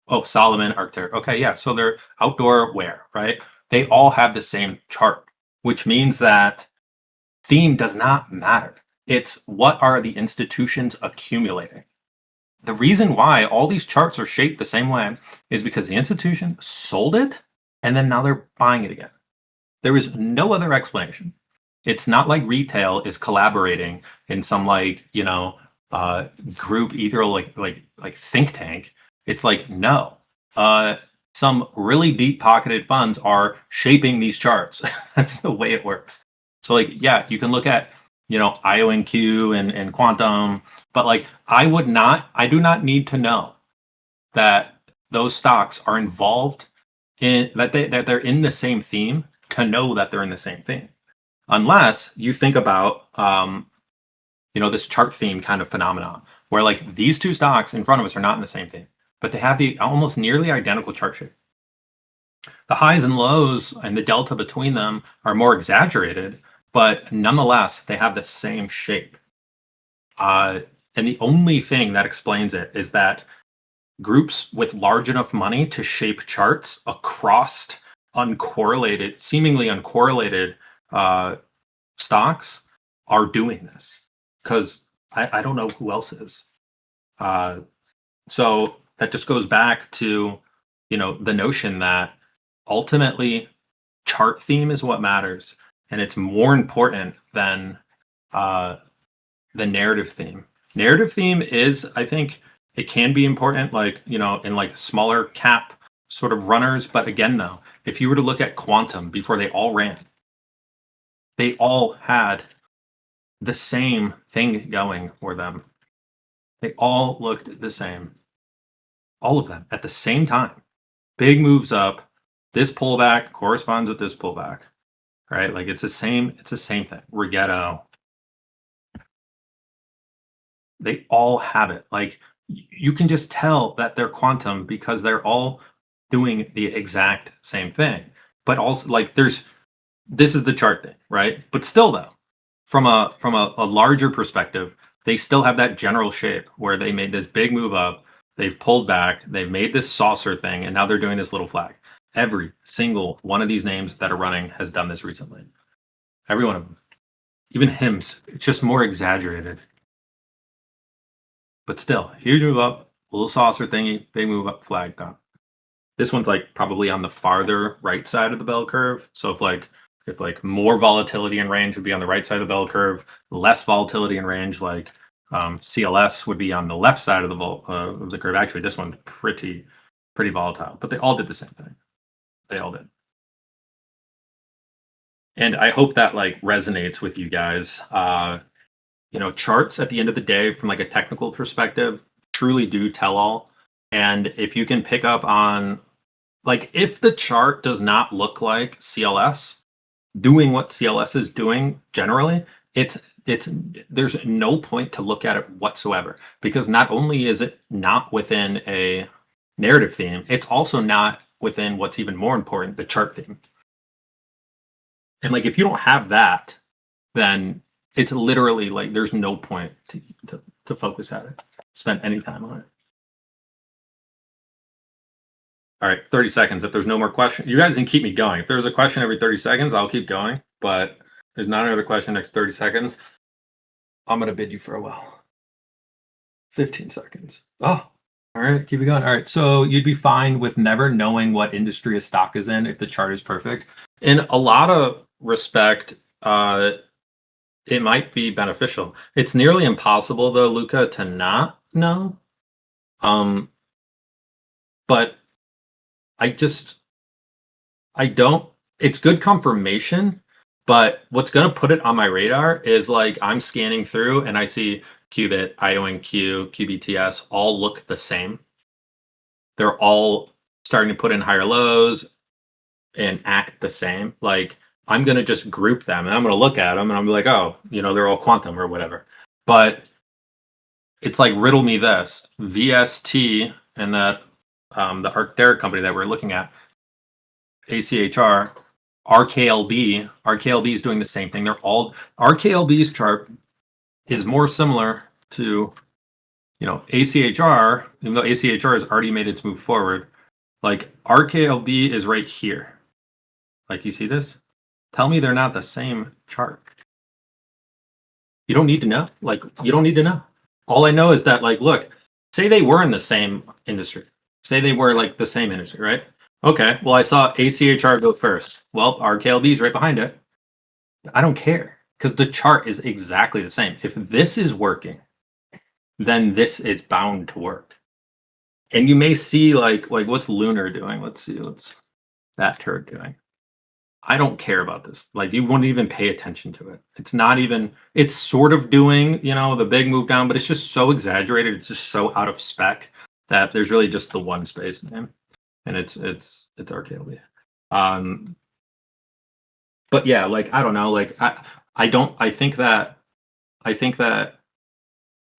Oh, Solomon, Arcteryx. Okay, yeah. So they're outdoor wear, right? They all have the same chart, which means that theme does not matter. It's what are the institutions accumulating. The reason why all these charts are shaped the same way is because the institution sold it and then now they're buying it again. There is no other explanation. It's not like retail is collaborating in some like, uh group either like think tank. It's like no. Uh some really deep pocketed funds are shaping these charts. That's the way it works. So like yeah, you can look at, IONQ and quantum, but like I do not need to know that those stocks are involved in that they're in the same theme to know that they're in the same theme. Unless you think about this chart theme kind of phenomenon where like these two stocks in front of us are not in the same theme, but they have the almost nearly identical chart shape. The highs and lows and the delta between them are more exaggerated, but nonetheless, they have the same shape. Uh, and the only thing that explains it is that groups with large enough money to shape charts across uncorrelated, seemingly uncorrelated uh, stocks are doing this because I don't know who else is. Uh, so that just goes back to, the notion that ultimately chart theme is what matters. And it's more important than uh, the narrative theme. Narrative theme is, I think, it can be important, like, in like smaller cap sort of runners. But again, though, if you were to look at quantum before they all ran, they all had the same thing going for them. They all looked the same. All of them at the same time. Big moves up. This pullback corresponds with this pullback. Right? Like it's the same thing. Rigetto. They all have it. Like you can just tell that they're quantum because they're all doing the exact same thing. But also like this is the chart thing, right? But still though, from a larger perspective, they still have that general shape where they made this big move up, they've pulled back, they've made this saucer thing, and now they're doing this little flag. Every single one of these names that are running has done this recently. Every one of them. Even hymns, it's just more exaggerated. But still, huge move up, little saucer thingy, big move up, flag gone. This one's like probably on the farther right side of the bell curve. So if like more volatility in range would be on the right side of the bell curve, less volatility in range like CLS would be on the left side of the curve. Actually, this one's pretty volatile, but they all did the same thing. They all did. And I hope that like resonates with you guys. Charts at the end of the day, from like a technical perspective, truly do tell all. And if you can pick up on like if the chart does not look like CLS, doing what CLS is doing generally, it's it's there's no point to look at it whatsoever because not only is it not within a narrative theme, it's also not within what's even more important, the chart theme. And like if you don't have that, then it's literally like there's no point to focus at it, spend any time on it. All right, 30 seconds. If there's no more question, you guys can keep me going. If there's a question every 30 seconds, I'll keep going. But if there's not another question next 30 seconds, I'm gonna bid you farewell. 15 seconds. Oh, all right, keep it going. All right, so you'd be fine with never knowing what industry a stock is in if the chart is perfect. In a lot of respect, it might be beneficial. It's nearly impossible though, Luca, to not know. Um, but I just I don't it's good confirmation, but what's gonna put it on my radar is like I'm scanning through and I see Qubit, IONQ, QBTS all look the same. They're all starting to put in higher lows and act the same. Like I'm gonna just group them and I'm gonna look at them and I'm like, oh, they're all quantum or whatever. But it's like riddle me this: VST and that the Arcderic company that we're looking at, ACHR, RKLB is doing the same thing. They're all RKLB's chart is more similar to ACHR, even though ACHR has already made its move forward. Like RKLB is right here. Like you see this? Tell me they're not the same chart. You don't need to know. Like you don't need to know. All I know is that like look, say they were in the same industry. Say they were like the same industry, right? Okay. Well, I saw ACHR go first. Well, RKLB is right behind it. I don't care because the chart is exactly the same. If this is working, then this is bound to work. And you may see like what's Lunar doing? Let's see what's that turd doing. I don't care about this. Like you wouldn't even pay attention to it. It's not even it's sort of doing, the big move down, but it's just so exaggerated. It's just so out of spec that there's really just the one space name. And it's RKLB. Um but yeah, like I don't know, like I think that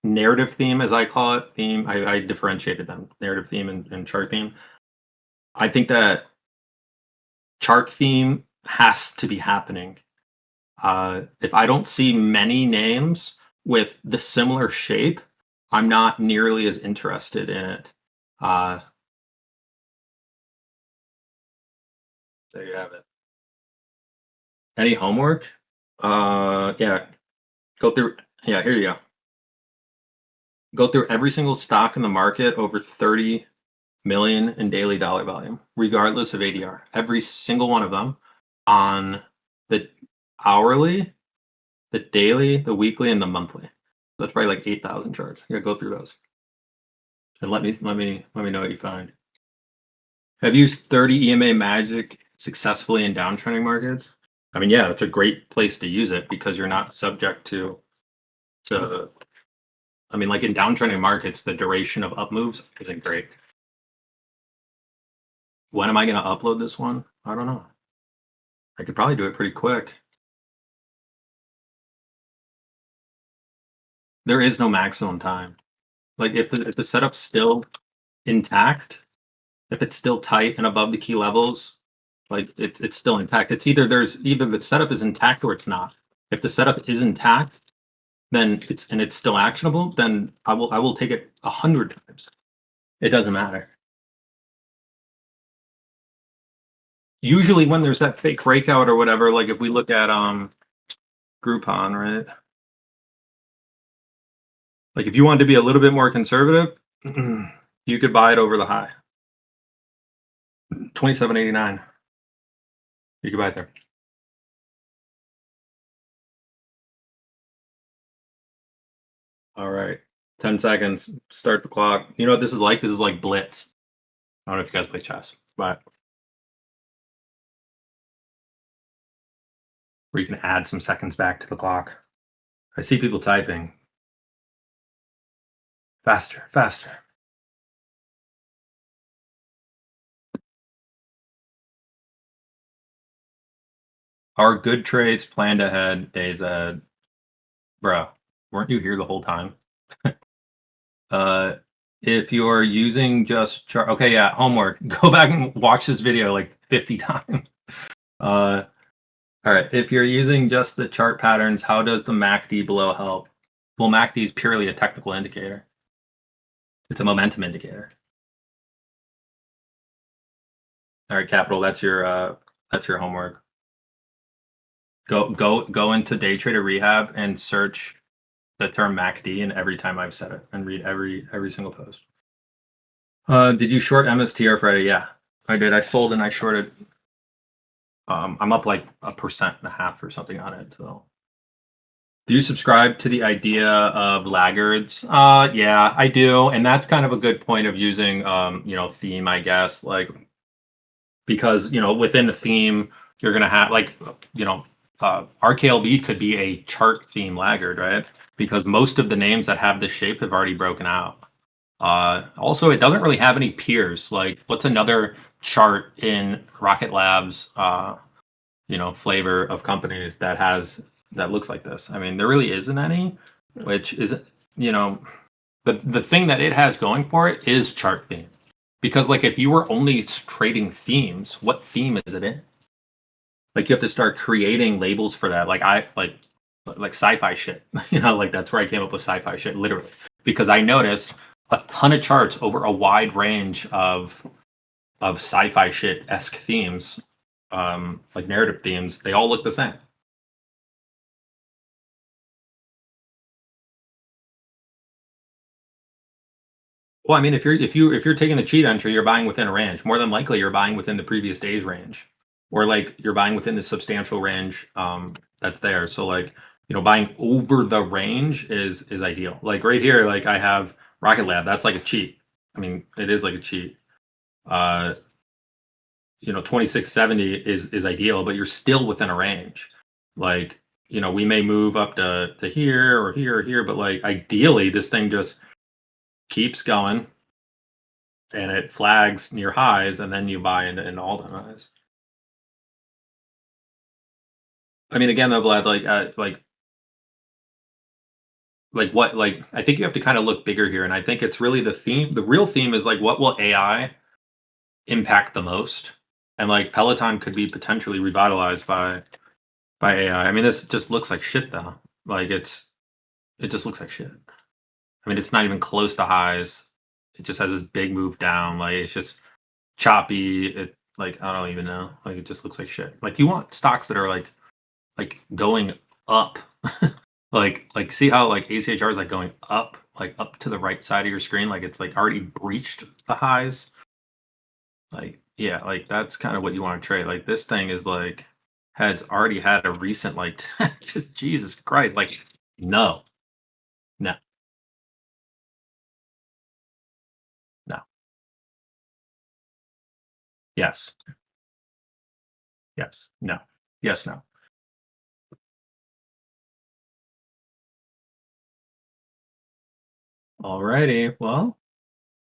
narrative theme, as I call it, I differentiated them, narrative theme and chart theme. I think that chart theme has to be happening. If I don't see many names with the similar shape, I'm not nearly as interested in it. Uh, there you have it. Any homework? Yeah, go through. Yeah, here you go. Go through every single stock in the market over 30 million in daily dollar volume, regardless of ADR. Every single one of them on the hourly, the daily, the weekly, and the monthly. That's probably like 8,000 charts. You gotta go through those and let me know what you find. Have you used 30 EMA magic successfully in downtrending markets? I mean, yeah, that's a great place to use it because you're not subject to. I mean, like in downtrending markets, the duration of up moves isn't great. When am I going to upload this one? I don't know. I could probably do it pretty quick. There is no maximum time. Like if the setup's still intact, if it's still tight and above the key levels, like it's still intact. It's either the setup is intact or it's not. If the setup is intact, then it's still actionable, then I will take it 100 times. It doesn't matter. Usually when there's that fake breakout or whatever, like if we look at Groupon, right? Like if you wanted to be a little bit more conservative, you could buy it over the high. 27.89. You could buy it there. All right. 10 seconds. Start the clock. You know what this is like? This is like Blitz. I don't know if you guys play chess, but where you can add some seconds back to the clock. I see people typing. Faster, faster. Are good trades planned ahead, days ahead? Bruh, weren't you here the whole time? Uh, if you're using just chart, okay, yeah, homework. Go back and watch this video like 50 times. Uh, all right. If you're using just the chart patterns, how does the MACD below help? Well, MACD is purely a technical indicator. It's a momentum indicator. All right, Capital. That's your homework. Go into Day Trader Rehab and search the term MACD, and every time I've said it, and read every single post. Did you short MSTR Friday? Yeah, I did. I sold and I shorted. I'm up like 1.5% or something on it. So, do you subscribe to the idea of laggards? Yeah, I do, and that's kind of a good point of using theme, I guess. Like, because within the theme, you're gonna have like RKLB could be a chart theme laggard, right? Because most of the names that have this shape have already broken out. Also, it doesn't really have any peers. Like, what's another chart in Rocket Labs? Flavor of companies that looks like this. I mean, there really isn't any, which is you know the thing that it has going for it is chart theme. Because like if you were only trading themes, what theme is it in? Like you have to start creating labels for that. Like sci-fi shit. Like that's where I came up with sci-fi shit, literally. Because I noticed a ton of charts over a wide range of sci-fi shit esque themes, like narrative themes. They all look the same. Well, I mean, if you're taking the cheat entry, you're buying within a range. More than likely, you're buying within the previous day's range, or like you're buying within the substantial range that's there. So like buying over the range is ideal. Like right here, like I have Rocket Lab. That's like a cheat. I mean, it is like a cheat. 2670 is ideal, but you're still within a range. Like we may move up to here or here or here, but like ideally, this thing just keeps going and it flags near highs, and then you buy into all-time highs. I mean, again, though, Vlad, like what, like I think you have to kind of look bigger here, and I think it's really the theme. The real theme is like, what will AI impact the most? And like Peloton could be potentially revitalized by AI. I mean, this just looks like shit, though. Like it just looks like shit. I mean, it's not even close to highs. It just has this big move down. Like it's just choppy. It like I don't even know. Like it just looks like shit. Like you want stocks that are like going up. like see how like ACHR is like going up, like up to the right side of your screen, like it's like already breached the highs. Like yeah, like that's kind of what you want to trade. Like this thing is like has already had a recent like just Jesus Christ. Like no, no, no. Yes, yes, no, yes, no. Alrighty. Well,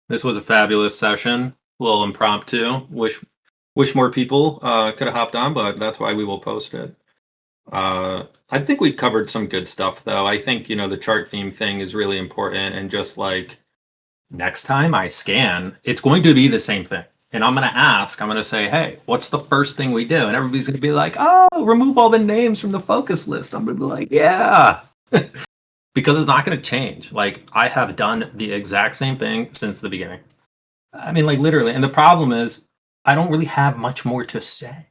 this was a fabulous session. A little impromptu. Wish more people could have hopped on, but that's why we will post it. I think we covered some good stuff, though. I think the chart theme thing is really important, and just like next time I scan, it's going to be the same thing. And I'm going to ask, I'm going to say, hey, what's the first thing we do? And everybody's going to be like, oh, remove all the names from the focus list. I'm going to be like, yeah, because it's not going to change. Like, I have done the exact same thing since the beginning. I mean, like, literally. And the problem is, I don't really have much more to say.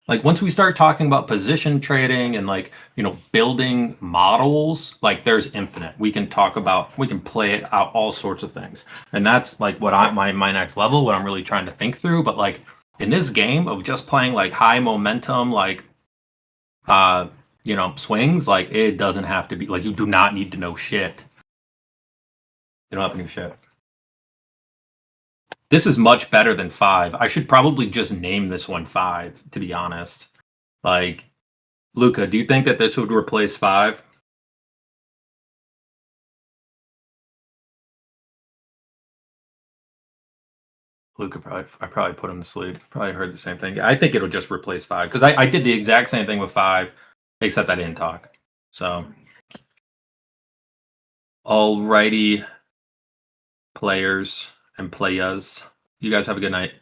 Like once we start talking about position trading and like building models, like there's infinite. We can play it out all sorts of things, and that's like what my next level, what I'm really trying to think through. But like in this game of just playing like high momentum, like uh swings, like it doesn't have to be like, you do not need to know shit. You don't have to know shit. This is much better than 5. I should probably just name this one 5, to be honest. Like, Luca, do you think that this would replace 5? Luca I probably put him to sleep. Probably heard the same thing. I think it'll just replace 5 because I did the exact same thing with 5, except I didn't talk. So, alrighty, players and playas. You guys have a good night.